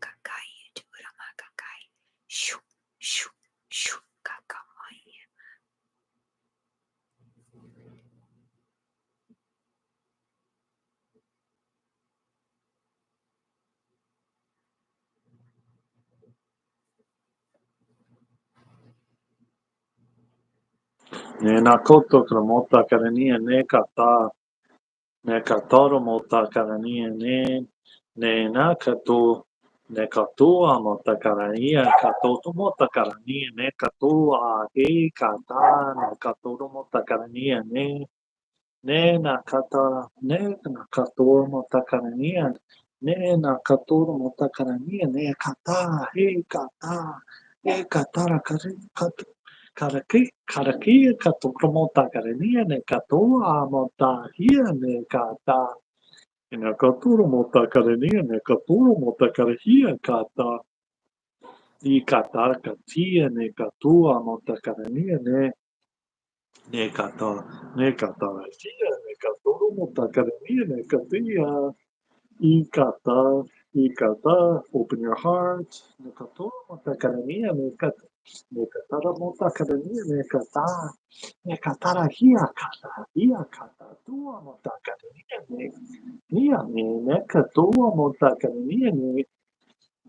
Kakaya. Tura makakai. Shoo, shoo, shoo. Kakamai. Nena koto kramota karania ne kata ne katoro mota karania ne na kato ne katua mota karania kato to mota karania ne katua e kata ne katoro mota karania ne na kata ne na katoro mota karania ne na katoro mota karania ne kata e katara kare Karakia katokromota karenia ne katoa mota hia ne kata. Ina katuro mota karenia ne katuro mota karahia kata. I kata katia ne katua mota karenia ne kata hia ne katuro mota karenia ne katia. Ikata, ikata, open your heart. Nekato motakadania, nekatara motakadania, nekatara hiakata, tua motakadania, nekatua motakadania,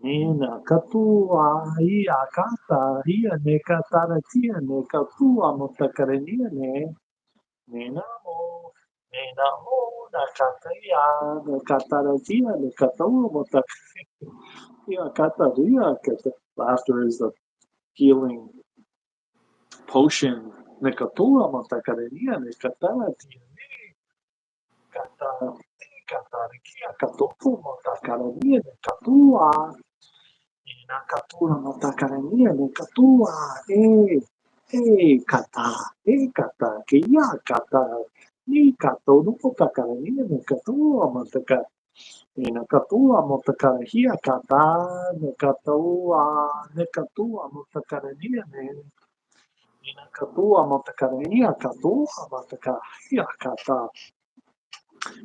nekatua hiakata, nekatara tia, nekatua motakadania, Nenamo, Nenamo, Nakataya, Nakataratia, Nakatawa, Motakia, Kataria. Laughter is the healing potion. Nekatua, Motakararia, Nekataratia, Kata, Katarikia, Katofu, Motakararia, Nekatua, Nakatura, Motakararia, Nekatua, kata, kia kata, ni kato no kotaka ni no katua mataka, ni na katua mataka hia kata, ne katua mataka ni ni na katua mataka hia katua mataka hia kata,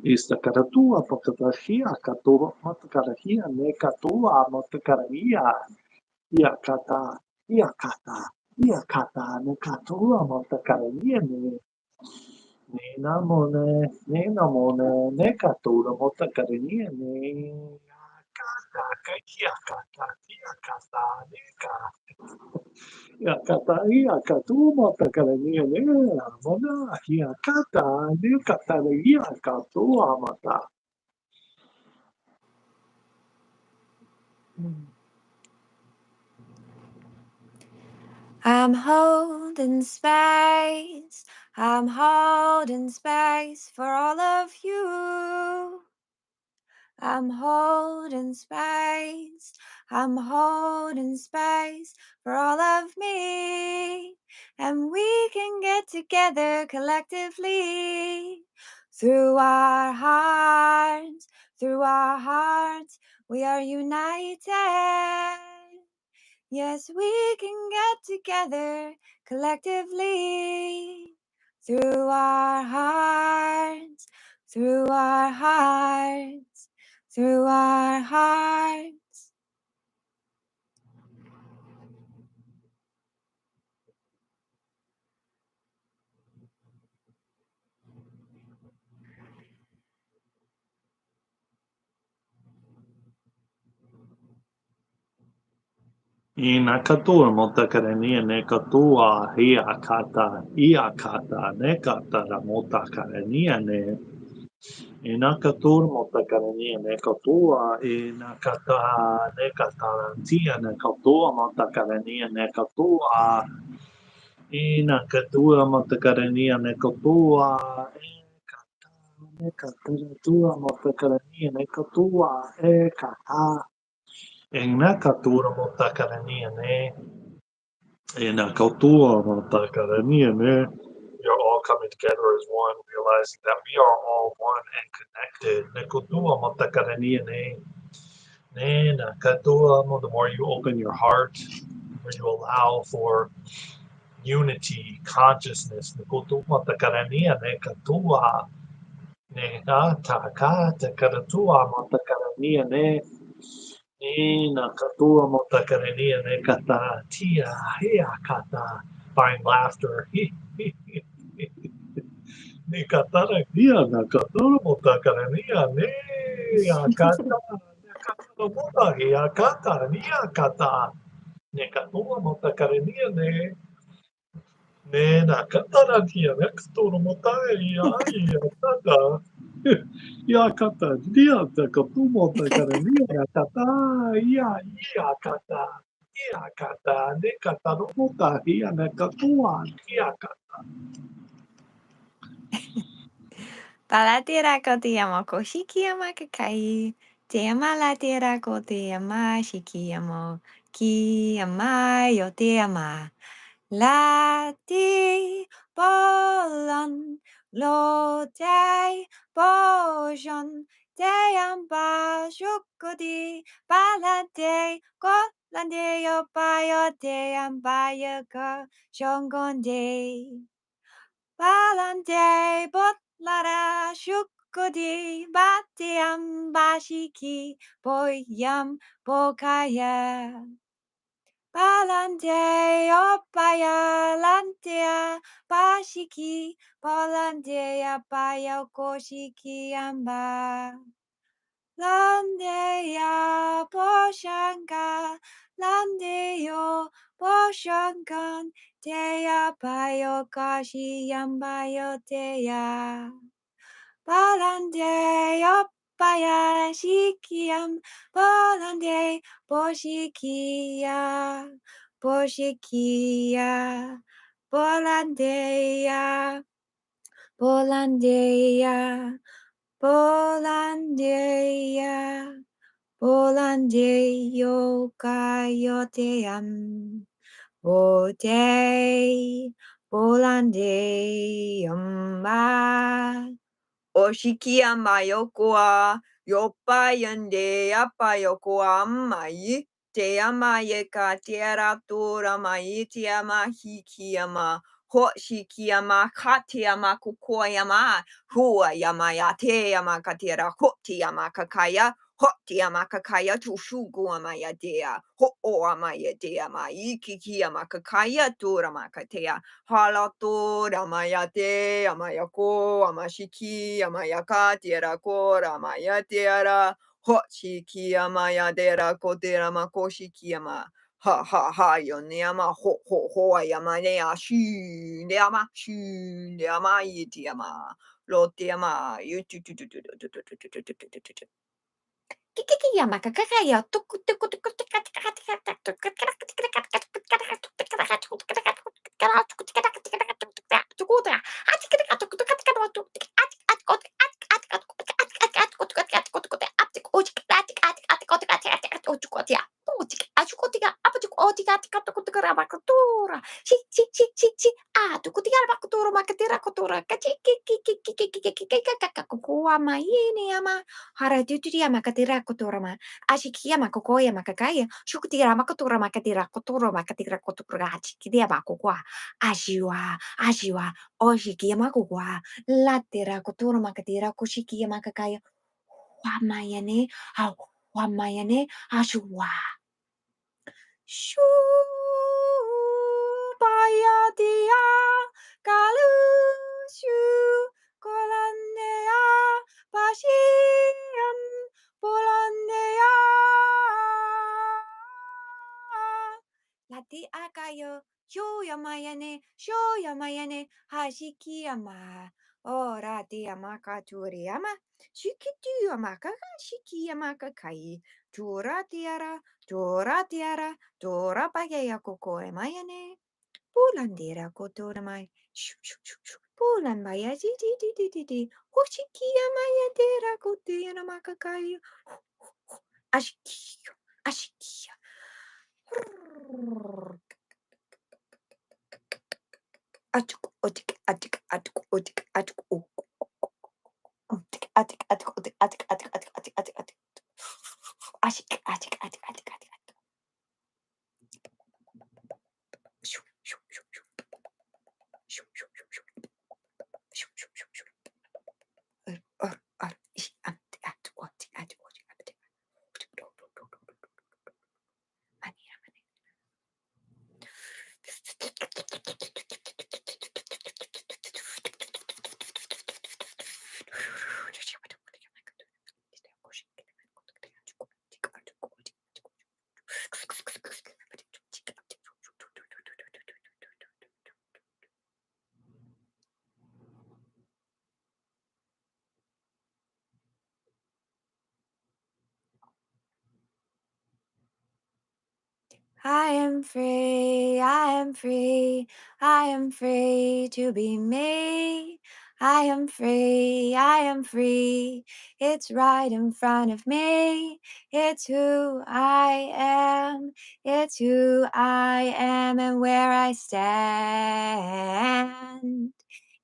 ista karatua mataka hia katua mataka hia ne katua mataka hia kata, hia kata. Ia kata ne katua mataka ni Nina mone, ne katura mota karinia ne kata kakia kata kia kata nika ia kata ia katu mota karinia ne mona ia kata ne kata ia katua mata. I'm holding space. I'm holding space for all of you. I'm holding space. I'm holding space for all of me. And we can get together collectively through our hearts. Through our hearts, we are united. Yes, we can get together collectively through our hearts, through our hearts, through our hearts. Inakatua motakarenia nekatua hiakata iakata nekatara motakarenia ne inakatur motakarenia nekatua inakata nekatara tia nekatua motakarenia nekatua inakatua motakarenia nekatua nekatara motakarenia nekatua ekata Enakatura motakarania ne, enakatua motakarania ne. You're all coming together as one, realizing that we are all one and connected. Nekutua motakarania ne, ne nakatua mo. The more you open your heart, the more you allow for unity, consciousness. Nekutua motakarania ne katua ne kata karatua motakarania ne. Nakatua motakarenia nekata tia hea kata. Find laughter. Nikatara dia nakatura motakarenia ne akata. Nakatura mota he akata ni akata. Nekatua motakarenia ne. Ne nakatara dia nekatura motai ai akata. Yakata, diata, kapumota, karania, yakata, yakata, yakata, nekata, rumota, hianakatua, yakata. Palatira ko te amo ko shiki ama kakai. Te ama latira ko te ama shiki amo. Ki ama yo te ama. Lati bolon lo te bojon. Te amba shukudi palate ko lande yo payo te amba yo ko shongonde. Palante botlara shukudi batiam bashiki boyam bokaya. Palante opaya lantea bashiki polantea paya koshiki amba. Landeya poshanka landeyo poshankan teya payo kashi yambayo teya. Palande opaya shikiam palande poshikia poshikia polandeya polandeya polandeya polandeyo kayoteam Bote Bolandeyam Oshikia mayokoa, yopa yande apa yokoa mai, te ama yeka tera tora mai te ama hiki ama, ho shiki ama kate ama kukoa yama, hua yama ya te ama katera hoti ama kakaya, hoti ama kakaya tu shugu ama ya dea, ho o ama ya dea ma ikiki ama kakaya tora ma katea, halato ramayate amayako amashiki amayaka tiara ko ramaya tiara hochiki amaya dera kotera makoshiki ama ha ha ha yoniama ho ho ho ayamane ashi neama shi neama yiti ama lote ama yutu kiki yama kakaka ya tuku tuku tuku Ashikia makokoya makakaya, shukutira makotura makatira kotoro makatira kotukurachi, kidia makokwa, ashiwa, ashiwa, oshikia makokwa, latera kotura makatira koshikia makakaya, wamayane, wamayane, ashwa. Shu payatia kalushu kolanea pashiam polanea Ori akayo, Shoyamayane, Shoyamayane, Hashikiyama. Ora diamaka turiyama, Shikitiyamaka, Shikiyamaka kai. Tura tiara, Tura tiara, Tura pagaya kokoe mayane. Pulandira kotoramai. Pulan maya di. Hoshikia maya dera kotira makakai. Ashikia. Ashikia. Atuk otik atik atuk otik atuk otik atik atik otik atik atik atik atik atik atik. Ashik atik atik atik atik. Shoo shoo shoo shoo. Shoo shoo shoo shoo. Shoo shoo shoo shoo. Ish ant at what at what at. Mania mania. I am free, I am free, I am free to be me. I am free, I am free. It's right in front of me. It's who I am. It's who I am and where I stand.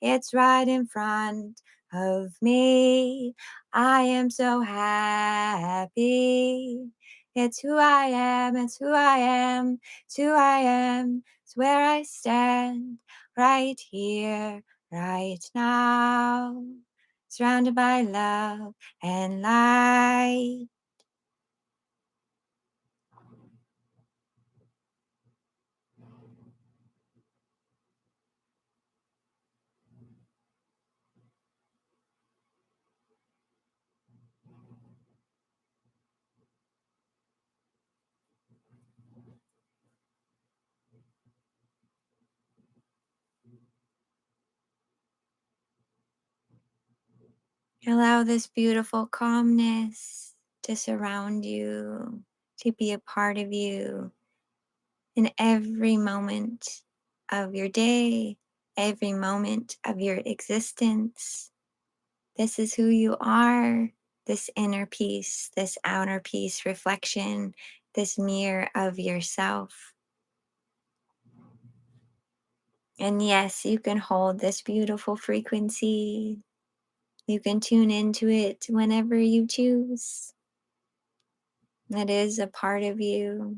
It's right in front of me. I am so happy. It's who I am, it's who I am, it's who I am, it's where I stand, right here, right now, surrounded by love and light. Allow this beautiful calmness to surround you, to be a part of you in every moment of your day, every moment of your existence. This is who you are, this inner peace, this outer peace reflection, this mirror of yourself. And yes, you can hold this beautiful frequency. You can tune into it whenever you choose. That is a part of you.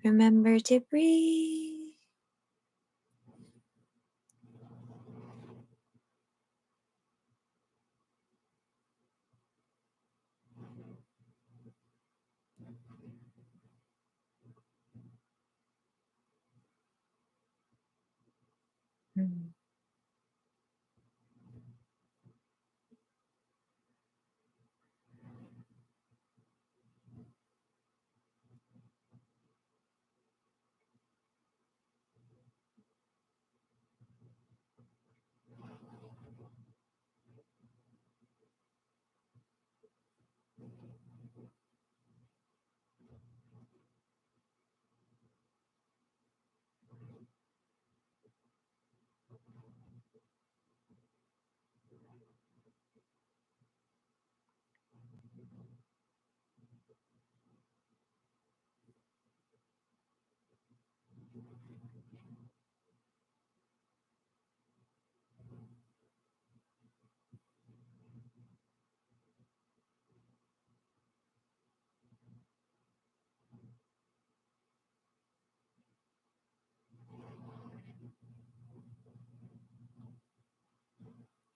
Remember to breathe.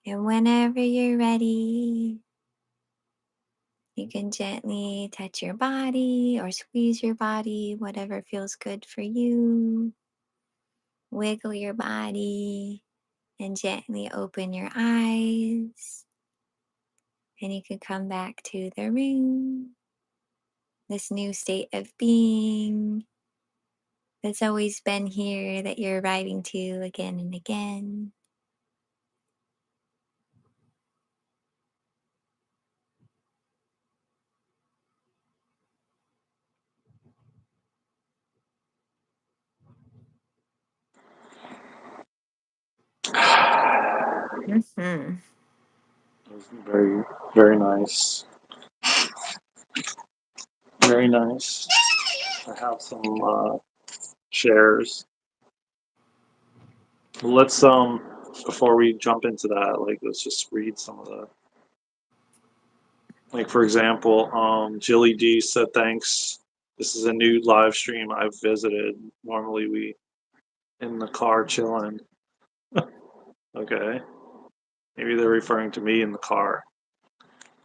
And whenever you're ready, you can gently touch your body or squeeze your body, whatever feels good for you. Wiggle your body and gently open your eyes. And you can come back to the room, this new state of being that's always been here that you're arriving to again and again. Mm-hmm. It was very, very nice. Very nice. I have some shares. Let's before we jump into that, like let's just read some of the, like for example, Jilly D said thanks. This is a new live stream I've visited. Normally we in the car chilling. Okay. Maybe they're referring to me in the car,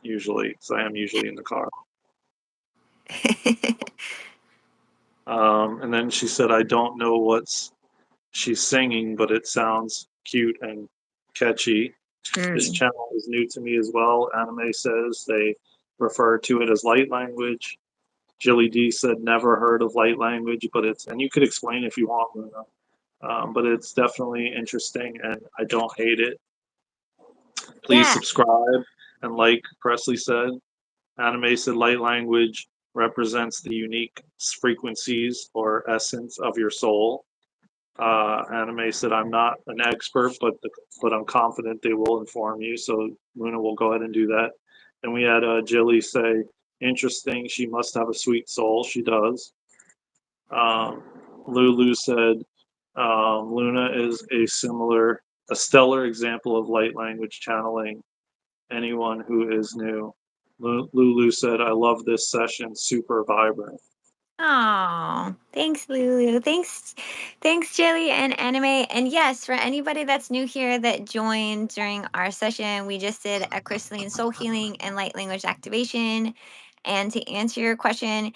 usually, because I am usually in the car. And then she said, I don't know what's she's singing, but it sounds cute and catchy. This channel is new to me as well. Anime says they refer to it as light language. Jilly D said never heard of light language, but it's, and you could explain if you want, Luna. But it's definitely interesting and I don't hate it. Please Yeah. subscribe and like Presley said. Anime said light language represents the unique frequencies or essence of your soul. Anime said I'm not an expert, but I'm confident they will inform you. So Luna will go ahead and do that. And we had Jilly say, interesting. She must have a sweet soul. She does. Lulu said, Luna is a stellar example of light language channeling. Anyone who is new. Lulu said, I love this session. Super vibrant. Oh, thanks, Lulu. Thanks, Jilly and Anime. And yes, for anybody that's new here that joined during our session, we just did a crystalline soul healing and light language activation. And to answer your question,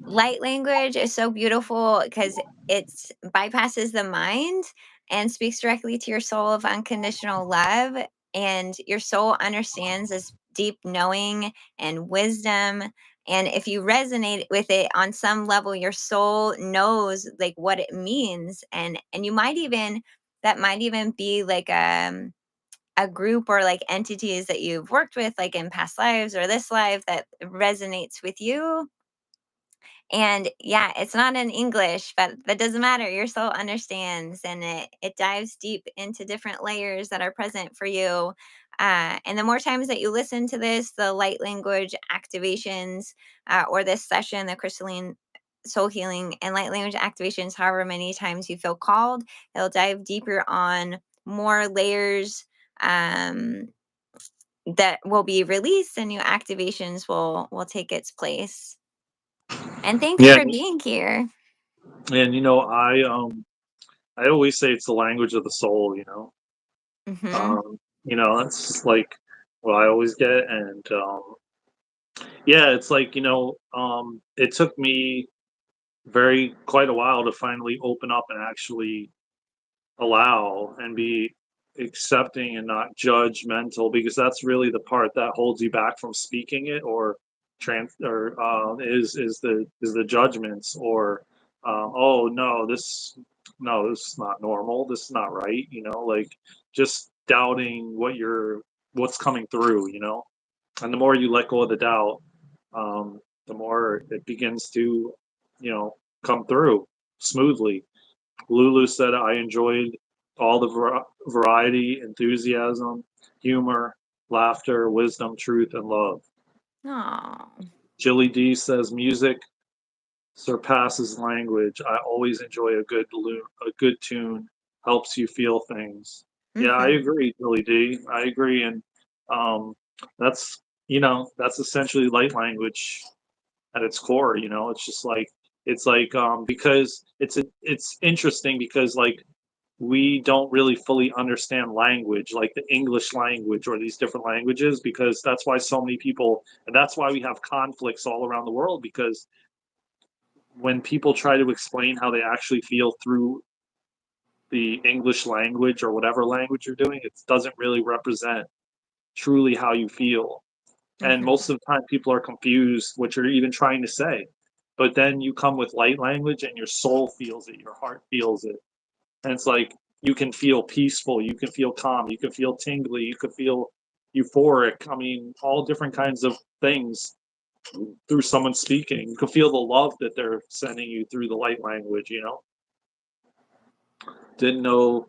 light language is so beautiful because it bypasses the mind and speaks directly to your soul of unconditional love. And your soul understands this deep knowing and wisdom. And if you resonate with it on some level, your soul knows like what it means. And you might even, that might even be like a group or like entities that you've worked with like in past lives or this life that resonates with you. And yeah, it's not in English, but that doesn't matter. Your soul understands and it dives deep into different layers that are present for you. And the more times that you listen to this, the light language activations or this session, the crystalline soul healing and light language activations, however many times you feel called, it'll dive deeper on more layers that will be released and new activations will take its place. And thanks Yeah, for being here. and I always say it's the language of the soul. Mhm. That's just like what I always get, and yeah, it's like it took me quite a while to finally open up and actually allow and be accepting and not judgmental, because that's really the part that holds you back from speaking it, or is the judgments, or oh no, this is not normal, this is not right, like just doubting what's coming through, and the more you let go of the doubt, the more it begins to come through smoothly. Lulu said, I enjoyed all the variety, enthusiasm, humor, laughter, wisdom, truth, and love. Oh. Jilly D says, music surpasses language. I always enjoy a good tune, helps you feel things. Yeah, I Mhm. agree, Jilly D. I agree. And um, that's, that's essentially light language at its core. It's just like, because it's interesting because like we don't really fully understand language, like the English language or these different languages, because that's why so many people, and that's why we have conflicts all around the world, because when people try to explain how they actually feel through the English language or whatever language you're doing, it doesn't really represent truly how you feel. And Mhm. most of the time, people are confused what you're even trying to say. But then you come with light language and your soul feels it, your heart feels it. And it's like you can feel peaceful, you can feel calm, you can feel tingly, you can feel euphoric. I mean, all different kinds of things through someone speaking. You can feel the love that they're sending you through the light language, you know? Didn't know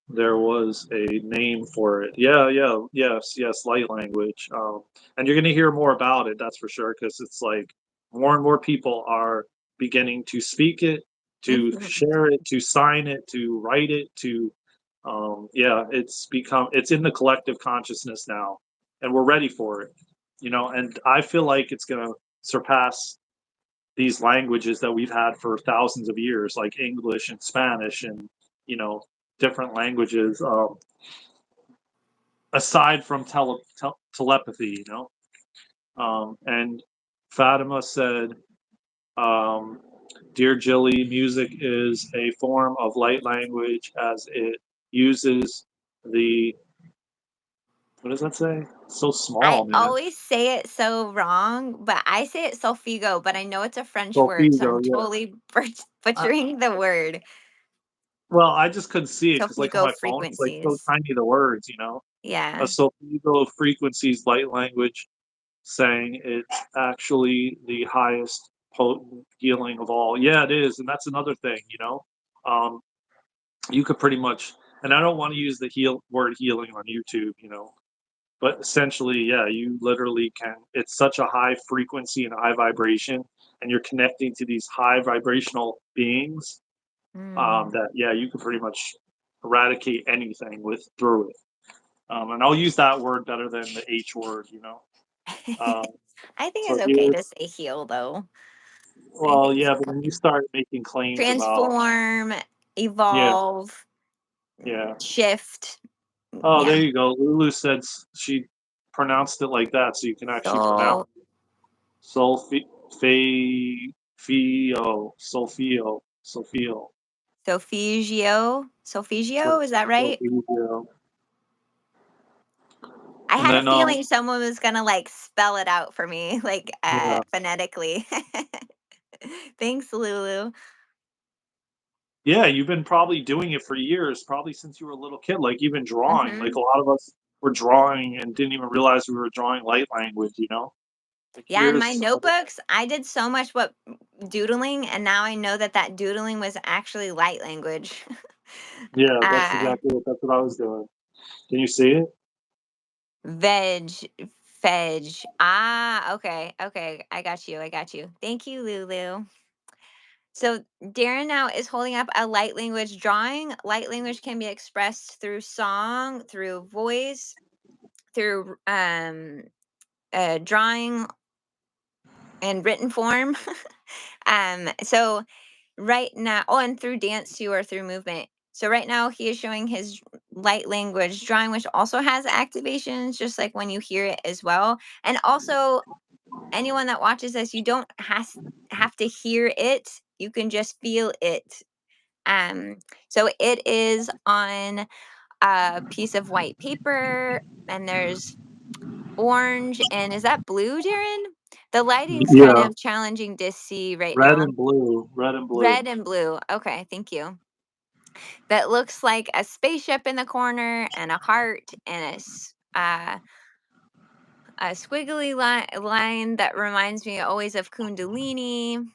there was a name for it. Yeah, yeah, yes, yes, light language. And you're going to hear more about it, that's for sure, because it's like more and more people are beginning to speak it, to Mhm. share it, to sign it, to write it, to, yeah, it's in the collective consciousness now, and we're ready for it, you know, and I feel like it's going to surpass these languages that we've had for thousands of years, like English and Spanish and, you know, different languages. Aside from telepathy, you know. And Fatima said, um, "Dear Jilly, music is a form of light language as it uses the what does that say? So I small, man. always say it so wrong, but I say it solfigo, but I know it's a French word, so I'm Solfeggio, yeah. totally I, butchering the word. well, I just couldn't see it because, like, on Solfigo my phone, it's like so frequencies. tiny the words, you know. A Yeah. solfeggio frequencies light language saying it's actually the highest potent healing of all. Yeah, it is, and that's another thing, you know. Um, you could pretty much, and I don't want to use the word healing on YouTube, you know, but essentially, yeah, you literally can. It's such a high frequency and high vibration, and you're connecting to these high vibrational beings Mm. that yeah, you can pretty much eradicate anything with through it. And I'll use that word better than the H word, you know. Um, I think so it's okay here, to say heal, though. I well, think yeah, but when you start making claims about, transform, yeah, evolve, yeah. shift. Oh, Yeah. there you go. Lulu said she pronounced it like that, so you can actually pronounce So, Solfi, Solfio. Sophigio, is that right? Solfegio. I And had a then, feeling someone was gonna like spell it out for me, like yeah, phonetically. Thanks, Lulu. yeah, you've been probably doing it for years, probably since you were a little kid, like even drawing. Like Hmm. a lot of us were drawing and didn't even realize we were drawing light language, you know? Like Yeah, in my years. notebooks, I did so much what doodling, and now I know that that doodling was actually light language. Yeah, that's uh, exactly that's what I was doing. Can you see it? veg, fedge. Ah, okay, okay. I got you. I got you. Thank you, Lulu. So Darren now is holding up a light language drawing. Light language can be expressed through song, through voice, through drawing and written form. So right now, oh, and through dance too, or through movement. So right now he is showing his light language drawing, which also has activations, just like when you hear it as well. And also, anyone that watches this, you don't have to hear it. You can just feel it. Um, so it is on a piece of white paper, and there's orange, and is that blue, Darren? The lighting's kind Yeah, of challenging to see right red now. and blue, red and blue. Red and blue. Okay, thank you. That looks like a spaceship in the corner, and a heart, and a squiggly line that reminds me always of Kundalini.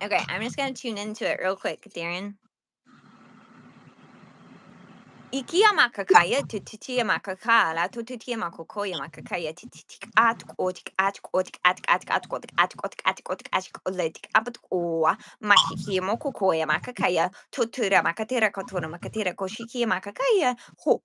Okay, I'm just gonna tune into it real quick, Darren. Ikia makakaya tititia makakala tutitia makokoya makakaya tititik atuk otik atuk otik atik atik atuk otik atuk otik atik otik atik oletik apatuk oa makiki mokokoya makakaya tutura makatera kotura makatera koshiki makakaya ho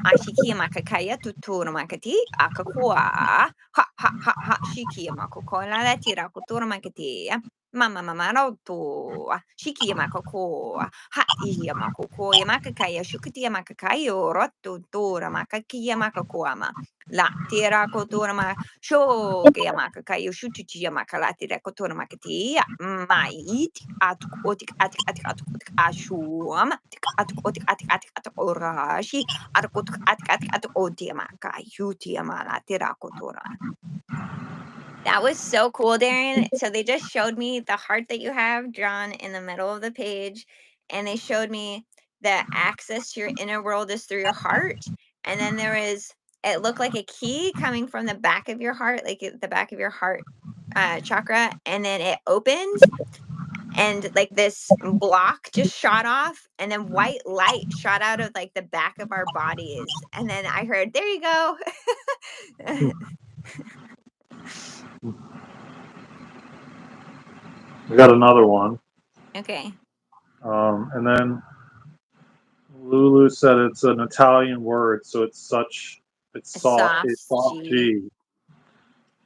ashiki makakaya tutura makati akakoa ha ha ha ha shiki makokola la tira kotura makati. Mama mama roto. Shiki makako. Ha iya makoko yamakakaya shukati yamakakayo roto tora makakia makakoama. La tira kotora ma shoke yamakakayo shutuchi yamakalati kotora makati. Mait atuk otik atik atik atuk otik ashuam. Atuk otik atik atik atuk orashi. Atuk otik atik atik atuk otiamaka. Yutiamala tira kotora. That was so cool, Darren. So they just showed me the heart that you have drawn in the middle of the page, and they showed me that access to your inner world is through your heart. And then there is, it looked like a key coming from the back of your heart, like the back of your heart chakra, and then it opened, and like this block just shot off, and then white light shot out of like the back of our bodies. And then I heard, "There you go." We got another one. Okay. And then Lulu said it's an Italian word, so it's A soft, a soft soft G. G.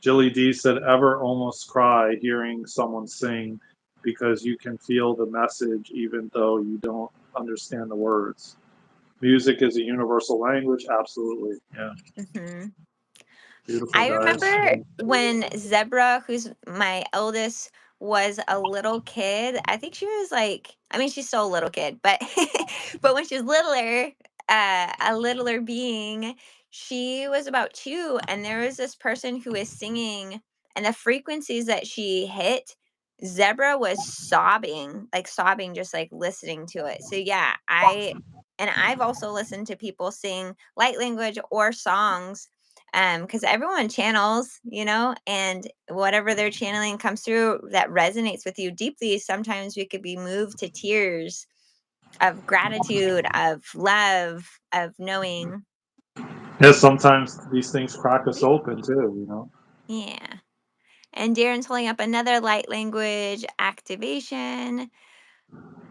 Jilly D said, ever almost cry hearing someone sing because you can feel the message even though you don't understand the words. Music is a universal language. Absolutely. Yeah. Mhm. Beautiful, I guys. remember when Zebra, who's my eldest, was a little kid. I think she was like, I mean, she's still a little kid, but but when she was littler, a littler being, she was about 2, and there was this person who was singing, and the frequencies that she hit, Zebra was sobbing, like sobbing, just like listening to it. So yeah, I've also listened to people sing light language or songs, because everyone channels, and whatever they're channeling comes through that resonates with you deeply. Sometimes we could be moved to tears of gratitude, of love, of knowing. Yeah, sometimes these things crack us open too. Yeah. And Darren's holding up another light language activation,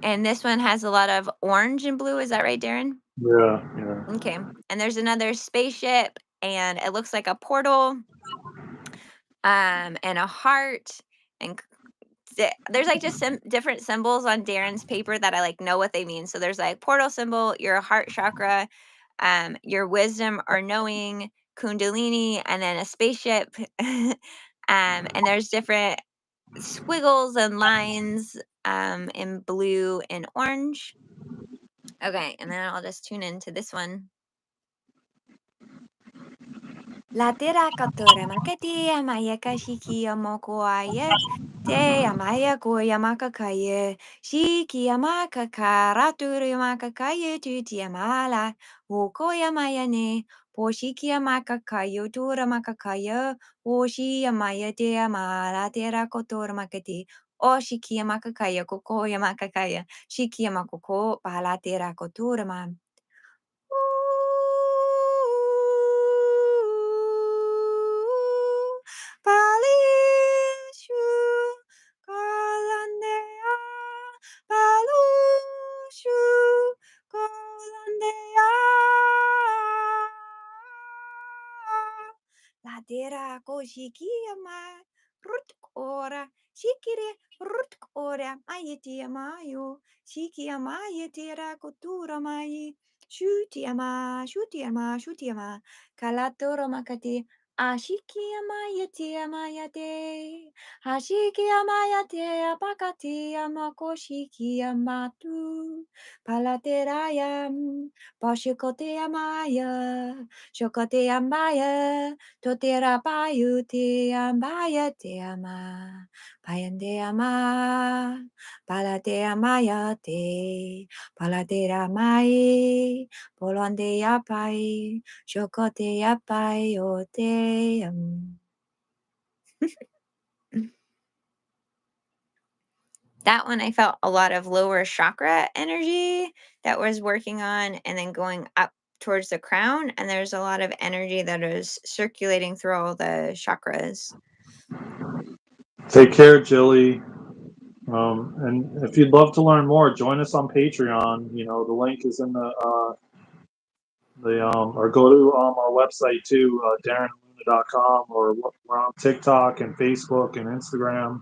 and this one has a lot of orange and blue. Is that right, Darren? Yeah, yeah. Okay. And there's another spaceship, and it looks like a portal, and a heart, and there's like just some different symbols on Darren's paper that I like know what they mean. So there's like portal symbol, your heart chakra, your wisdom or knowing, kundalini, and then a spaceship. And there's different squiggles and lines in blue and orange. Okay, and then I'll just tune into this one. La tira katura makati amaya kashiki amokuaye. Te amaya koya makakaye. Shiki amaka karaturu makakaye tuti amala. Wokoya maya ne. Poshiki amaka kayo tura makakaya. Woshi amaya te amala tira kotura makati. Oshiki amaka kaya kokoya makakaya. Shiki amakoko pala tira kotura ma. Palishu Colandea Palushu Colandea La dera koshikiyama rutkora shikire rutkora ayetiamayo shikiyama yetera kotura mai shutiama kalatoro makati ashikiyama yetiama yate ashikiyama yate apakati amakoshikiyamatu palaterayam pashikoteamaya shokoteamaya Totera payu te ambaya te ama. Payande ama. Palate amaya te. Palatera mai. Polonde yapai. Shokote yapai o te That one I felt a lot of lower chakra energy that was working on and then going up towards the crown. And there's a lot of energy that is circulating through all the chakras. Take care, Jilly. And if you'd love to learn more, join us on Patreon. The link is in or go to our website too, DarenLuna.com, or we're on TikTok and Facebook and Instagram.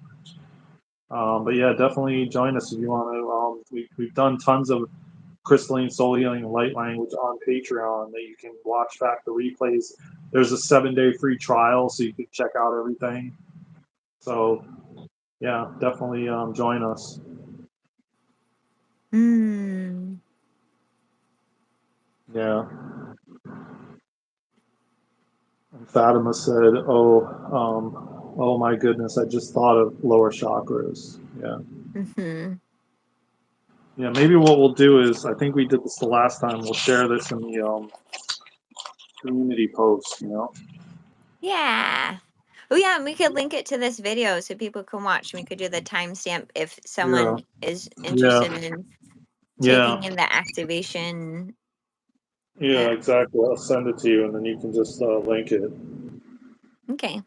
But yeah, definitely join us if you want to. We've done tons of crystalline soul healing and light language on Patreon that you can watch back the replays. There's a 7-day free trial, so you can check out everything. So yeah, definitely join us. Hmm. Yeah. And Fatima said, oh my goodness, I just thought of lower chakras. Yeah. Mm-hmm. Yeah, maybe what we'll do is, I think we did this the last time, we'll share this in the community post, Yeah. Oh, yeah, and we could link it to this video so people can watch. We could do the timestamp if Yeah, someone is yeah, interested in yeah, taking in the activation. yeah, Uh, exactly. I'll send it to you and then you can just link it. okay.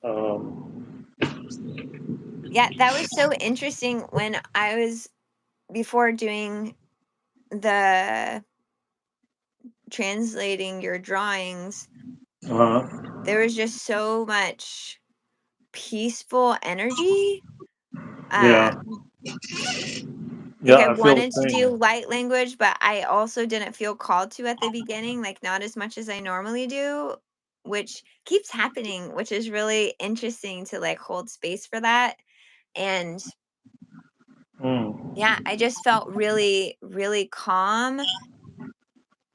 Um, Yeah, that was so interesting when I was before doing the translating your drawings. uh, There was just so much peaceful energy. yeah, Um, like yeah, I I feel the wanted to do same. light language, but I also didn't feel called to at the beginning, like not as much as I normally do, which keeps happening, which is really interesting to like hold space for that. And Mm, yeah, I just felt really, really calm,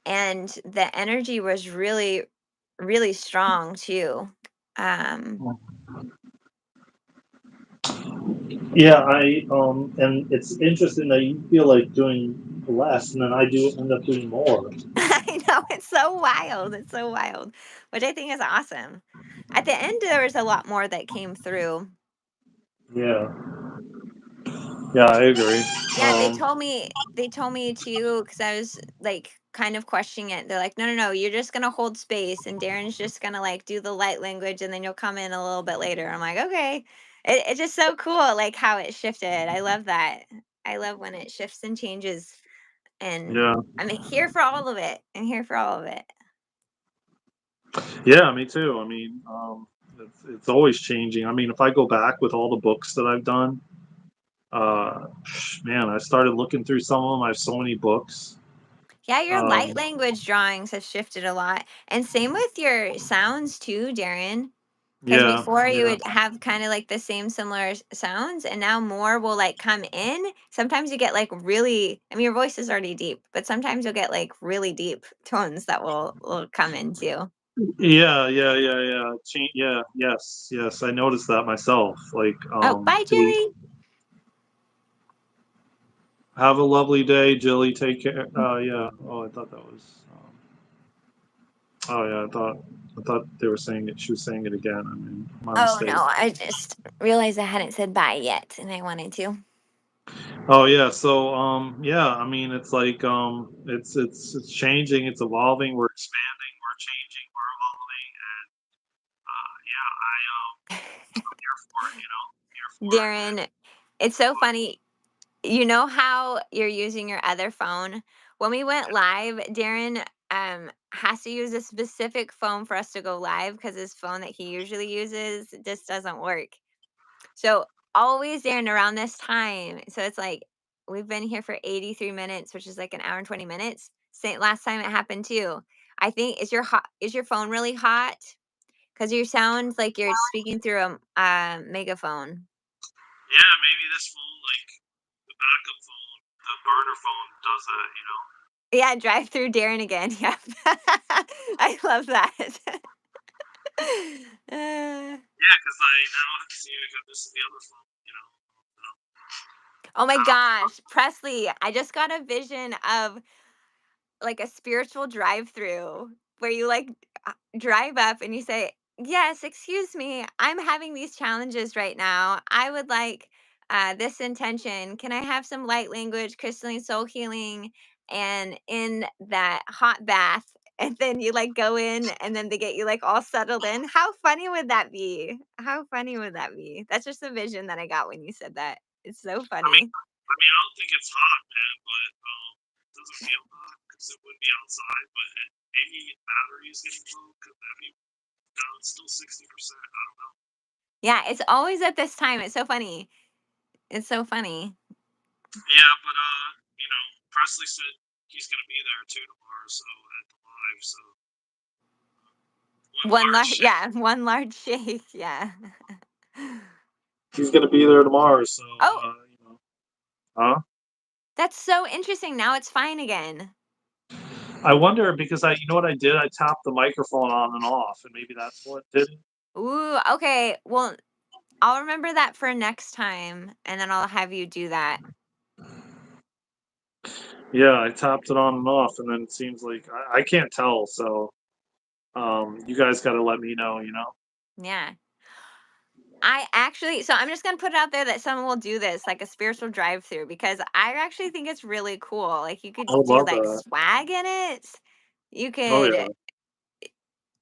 and the energy was really, really strong too. Um, yeah, and it's interesting that you feel like doing less, and then I do end up doing more. I know, it's so wild. It's so wild, which I think is awesome. At the end, there was a lot more that came through. Yeah, yeah, I agree. Yeah, they told me too, because I was like kind of questioning it. They're like, no, you're just gonna hold space, and Darren's just gonna like do the light language, and then you'll come in a little bit later. I'm like, okay. It's just so cool, like how it shifted. I love that. I love when it shifts and changes, and Yeah, I'm here for all of it. I'm here for all of it. yeah, me too. I mean, it's always changing. I mean, if I go back with all the books that I've done, uh, man, I started looking through some of them. I have so many books. Yeah, your light Um, language drawings have shifted a lot. And same with your sounds too, Darren. Because yeah, before you yeah, would have kind of like the same similar sounds, and now more will like come in. Sometimes you get like really, I mean, your voice is already deep, but sometimes you'll get like really deep tones that will come in too. yeah. Yeah, yes, yes. I noticed that myself. Like, Oh, bye, Julie. have a lovely day, Jilly. Take care. Yeah. Oh, I thought that was. Oh, yeah. I thought they were saying it. She was saying it again. I mean, my Oh mistake. no, I just realized I hadn't said bye yet, and I wanted to. Oh, yeah. So, yeah. I mean, it's like, it's changing. It's evolving. We're expanding. We're changing. We're evolving. And yeah, I'm here for it. Here for it. Darren, it's so funny. You know how you're using your other phone? When we went live, Darren has to use a specific phone for us to go live because his phone that he usually uses just doesn't work. So always Darren around this time. So it's like we've been here for 83 minutes, which is like an hour and 20 minutes. Same last time it happened too. I think is your phone really hot? Because you sound like you're speaking through a megaphone. Yeah, maybe this phone, like the backup phone, the burner phone, does that. Yeah, drive through Darren again. Yeah. I love that. Uh, Yeah, because I now see I got this in the other phone. oh my gosh, Presley, I just got a vision of like a spiritual drive-through where you like drive up and you say, "Yes, excuse me, I'm having these challenges right now. I would like this intention. Can I have some light language, crystalline soul healing, and in that hot bath?" And then you like go in and then they get you like all settled in. How funny would that be? How funny would that be? That's just a vision that I got when you said that. It's so funny. I don't think it's hot, man, but it doesn't feel hot because it would be outside. But maybe battery is getting low because maybe now it's still 60%. I don't know. Yeah, it's always at this time. It's so funny. It's so funny. Yeah, but Presley said he's gonna be there too tomorrow, so at the live, so one large shake. Yeah, one large shake. Yeah. He's gonna be there tomorrow, so Oh, huh? that's so interesting. Now it's fine again. I wonder because you know what I did? I tapped the microphone on and off, and maybe that's what did it. Ooh, okay. Well, I'll remember that for next time, and then I'll have you do that. Yeah, I tapped it on and off, and then it seems like I can't tell. So, you guys got to let me know. Yeah. So I'm just gonna put it out there that someone will do this, like a spiritual drive-through, because I actually think it's really cool. Like you could I would do love like that. swag in it. You Oh could, yeah.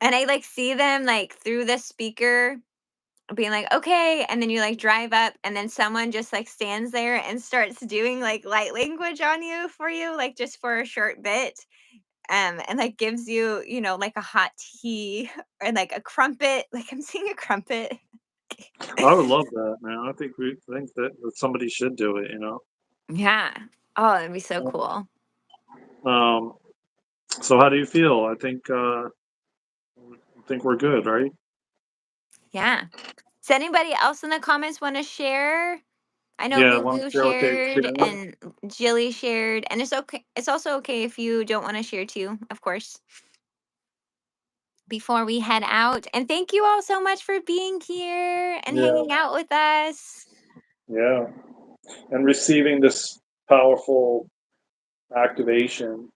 and I like see them like through the speaker being like, okay, and then you like drive up, and then someone just like stands there and starts doing like light language on you for you, like just for a short bit. And like gives you, like a hot tea or like a crumpet. Like I'm seeing a crumpet. I would love that, man. I think that somebody should do it. Yeah. Oh, that'd be so Um, cool. so how do you feel? I think we're good, right? Yeah. Does anybody else in the comments want to share? I know Yeah, I want to Lulu share what they shared experienced. and Jilly shared, and it's okay. It's also okay if you don't want to share too, of course, before we head out. And thank you all so much for being here and Yeah, hanging out with us. yeah, and receiving this powerful activation.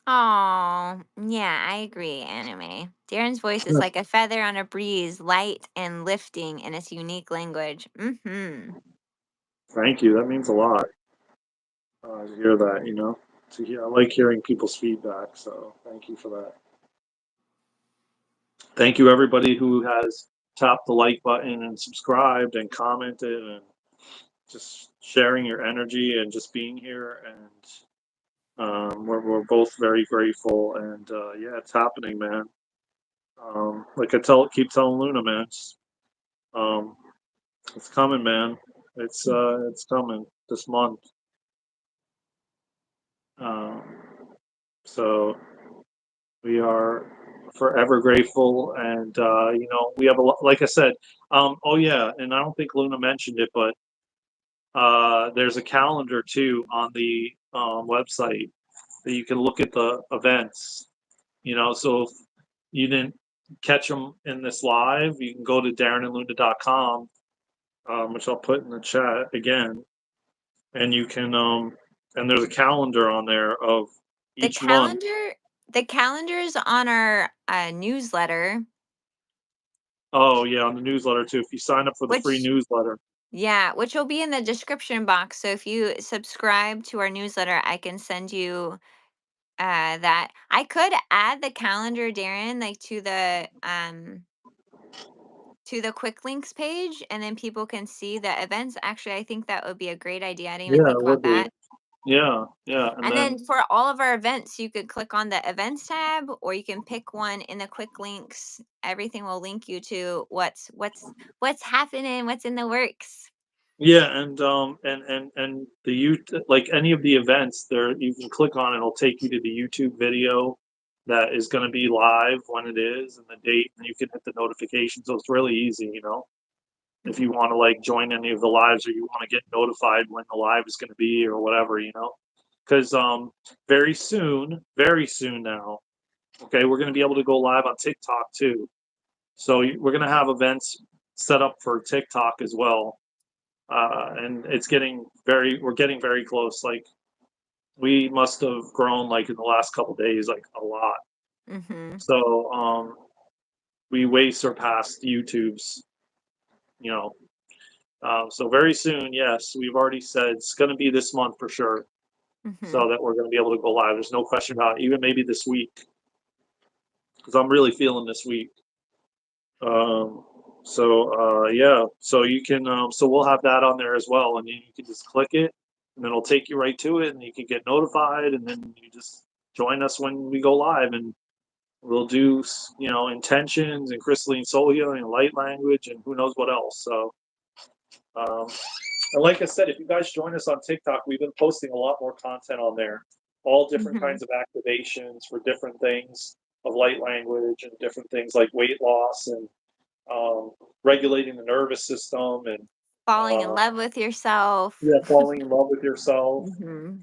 Oh, yeah, I agree, Anime. Darren's voice is like a feather on a breeze, light and lifting in its unique language. Mm-hmm. Thank you. That means a lot to hear that. I like hearing people's feedback. So thank you for that. Thank you everybody who has tapped the like button and subscribed and commented and just sharing your energy and just being here. And we're both very grateful. And yeah, it's happening, man. Like keep telling Luna, man. Um, it's coming, man. It's coming this month. Um, so we are forever grateful, and we have like I said. Oh yeah, and I don't think Luna mentioned it, but there's a calendar too on the website that you can look at the events. So if you didn't catch them in this live, you can go to darenandluna.com, which I'll put in the chat again, and you can and there's a calendar on there of The each month. calendar, the calendar's on our newsletter, Oh yeah, on the newsletter too. If you sign up for the free which newsletter. which will be in the description box. So if you subscribe to our newsletter, I can send you that. I could add the calendar, Darren, like to the quick links page, and then people can see the events. Actually, I think that would be a great idea. I didn't even Yeah, think it about would be. that. Yeah, yeah, and And then then for all of our events, you could click on the events tab, or you can pick one in the quick links. Everything will link you to what's happening, what's in the works. yeah, and the like any of the events there, you can click on it. It'll take you to the YouTube video that is going to be live when it is and the date, and you can hit the notification. So it's really easy. If you want to like join any of the lives or you want to get notified when the live is going to be or whatever. Because very soon now, okay, we're going to be able to go live on TikTok too. So we're going to have events set up for TikTok as well. And we're getting very close. Like we must have grown like in the last couple days, like a lot. Mm-hmm. So we way surpassed YouTube's, you know. So very soon, yes, we've already said it's going to be this month for sure. Mm-hmm. So that we're going to be able to go live. There's no question about it. Even maybe this week, because I'm really feeling this week. Yeah, so you can so we'll have that on there as well, and you can just click it, and then it'll take you right to it, and you can get notified, and then you just join us when we go live, and we'll do, intentions and crystalline soul healing and light language and who knows what else. So, um, and like I said, if you guys join us on TikTok, we've been posting a lot more content on there. All different Hmm. kinds of activations for different things of light language and different things like weight loss and um, regulating the nervous system and Falling in uh, love with yourself. yeah, falling in love with yourself. Hmm.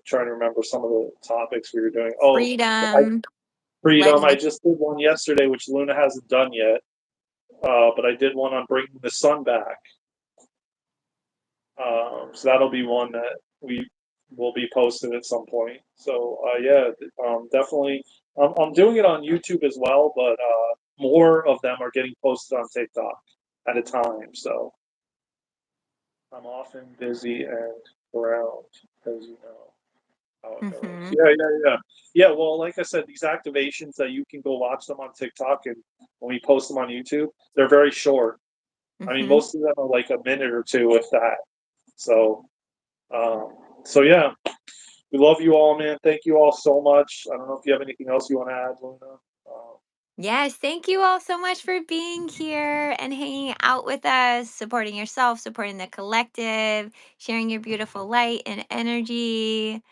Trying to remember some of the topics we were doing. Oh, Freedom. freedom. Letting I the just did one yesterday, which Luna hasn't done yet. But I did one on bringing the sun back. So that'll be one that we will be posted at some point. So yeah, definitely. I'm doing it on YouTube as well, but more of them are getting posted on TikTok at a time. So I'm often busy and around, as you know how it goes. Hmm. Yeah. Well, like I said, these activations that you can go watch them on TikTok, and when we post them on YouTube, they're very short. I mean, Hmm. most of them are like a minute or two, if that. So, um, so yeah, we love you all, man. Thank you all so much. I don't know if you have anything else you want to add, Luna. Yes, thank you all so much for being here and hanging out with us, supporting yourself, supporting the collective, sharing your beautiful light and energy.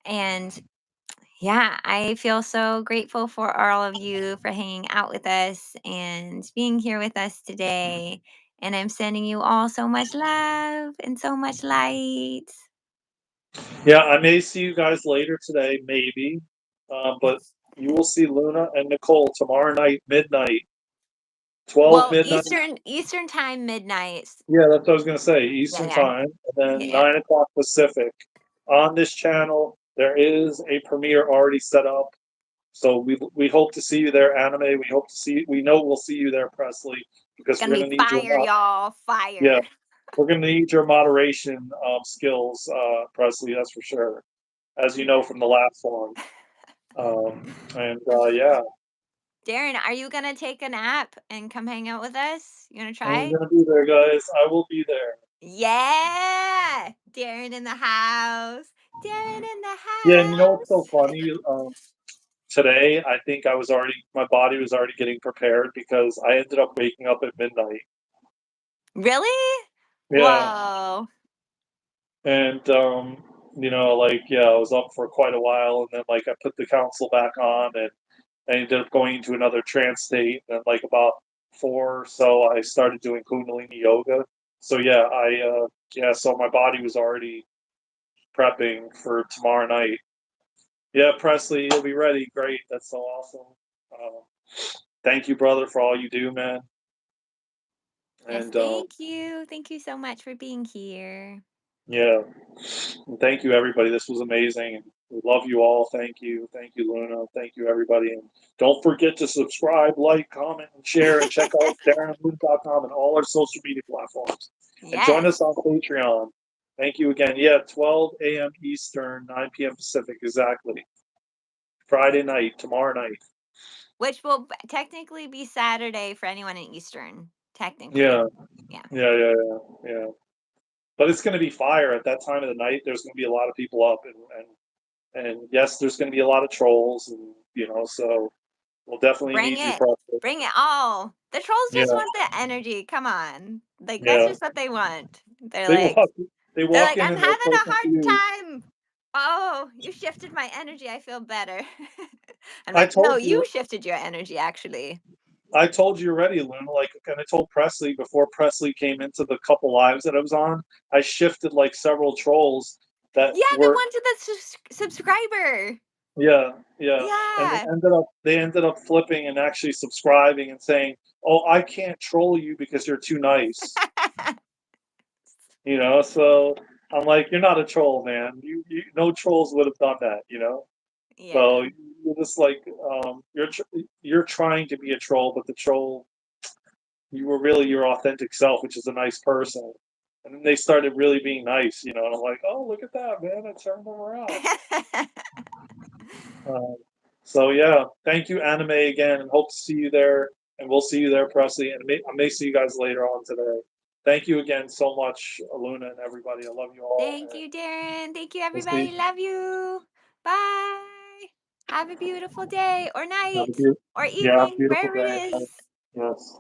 And yeah, I feel so grateful for all of you for hanging out with us and being here with us today. And I'm sending you all so much love and so much light. Yeah, I may see you guys later today, maybe, but you will see Luna and Nicole tomorrow night, midnight, 12 Well, midnight. Eastern time, midnight. Yeah, that's what I was gonna say, Yeah, Eastern yeah, time, and then yeah. 9 o'clock Pacific. On this channel, there is a premiere already set up. So we hope to see you there, Anime. We hope to see. We know we'll see you there, Presley, It's because gonna we're be gonna need your fire, y'all. yeah, Fire. we're gonna need your moderation skills, Presley. That's for sure, as you know from the last one. And yeah, Darren, are you gonna take a nap and come hang out with us? You wanna I'm try? gonna be there, guys. I will be there. Yeah, Darren in the house. Darren in the Yeah, and you know what's so house. funny? Today, I think my body was already getting prepared because I ended up waking up at midnight. Really? Yeah, Whoa. and like yeah, I was up for quite a while, and then like I put the console back on, and I ended up going into another trance state. And like about four or so, I started doing Kundalini yoga. So yeah, so my body was already prepping for tomorrow night. Yeah, Presley, you'll be ready. Great, that's so awesome. Um, thank you, brother, for all you do, man. Yes, And thank you. Thank you so much for being here. yeah, and thank you, everybody. This was amazing. We love you all. Thank you, Luna. Thank you, everybody. And don't forget to subscribe, like, comment, and share, and check out DarenLuna.com and all our social media platforms. And join us Yes. on Patreon. Thank you again. Yeah, 12 a.m. Eastern, 9 p.m. Pacific, exactly. Friday night, tomorrow night. Which will technically be Saturday for anyone in Eastern. Technically. Yeah, Yeah. yeah. But it's going to be fire at that time of the night. There's going to be a lot of people up, and yes, there's going to be a lot of trolls, and so we'll definitely Bring need you, it. Preston. Bring it all. The trolls Yeah, just want the energy. Come on. Like that's yeah. just what they want. They're They like walk, they they're walk like, in I'm and they're having so a confused. hard time. Oh, you shifted my energy. I feel better. I'm I like, no, told you you, shifted your energy actually. I told you already, Luna. Like, and I told Presley before Presley came into the couple lives that I was on. I shifted like several trolls that Yeah, the were one to the subscriber. yeah, yeah, and Yeah. they ended up flipping and actually subscribing and saying, "Oh, I can't troll you because you're too nice." So I'm like, you're not a troll, man. No trolls would have done that. So Yeah. you're just like, you're trying to be a troll, but the troll, you were really your authentic self, which is a nice person. And then they started really being nice, and I'm like, oh, look at that, man! I turned them around. Um, so yeah, thank you, Anime, again, and hope to see you there. And we'll see you there, Presley, and I may see you guys later on today. Thank you again so much, Luna and everybody. I love you all, Thank and you, Darren. Thank you, we'll see. everybody. Love you. Bye. Have a beautiful day or Have a night beau or yeah, evening, beautiful wherever it day. is. Yes.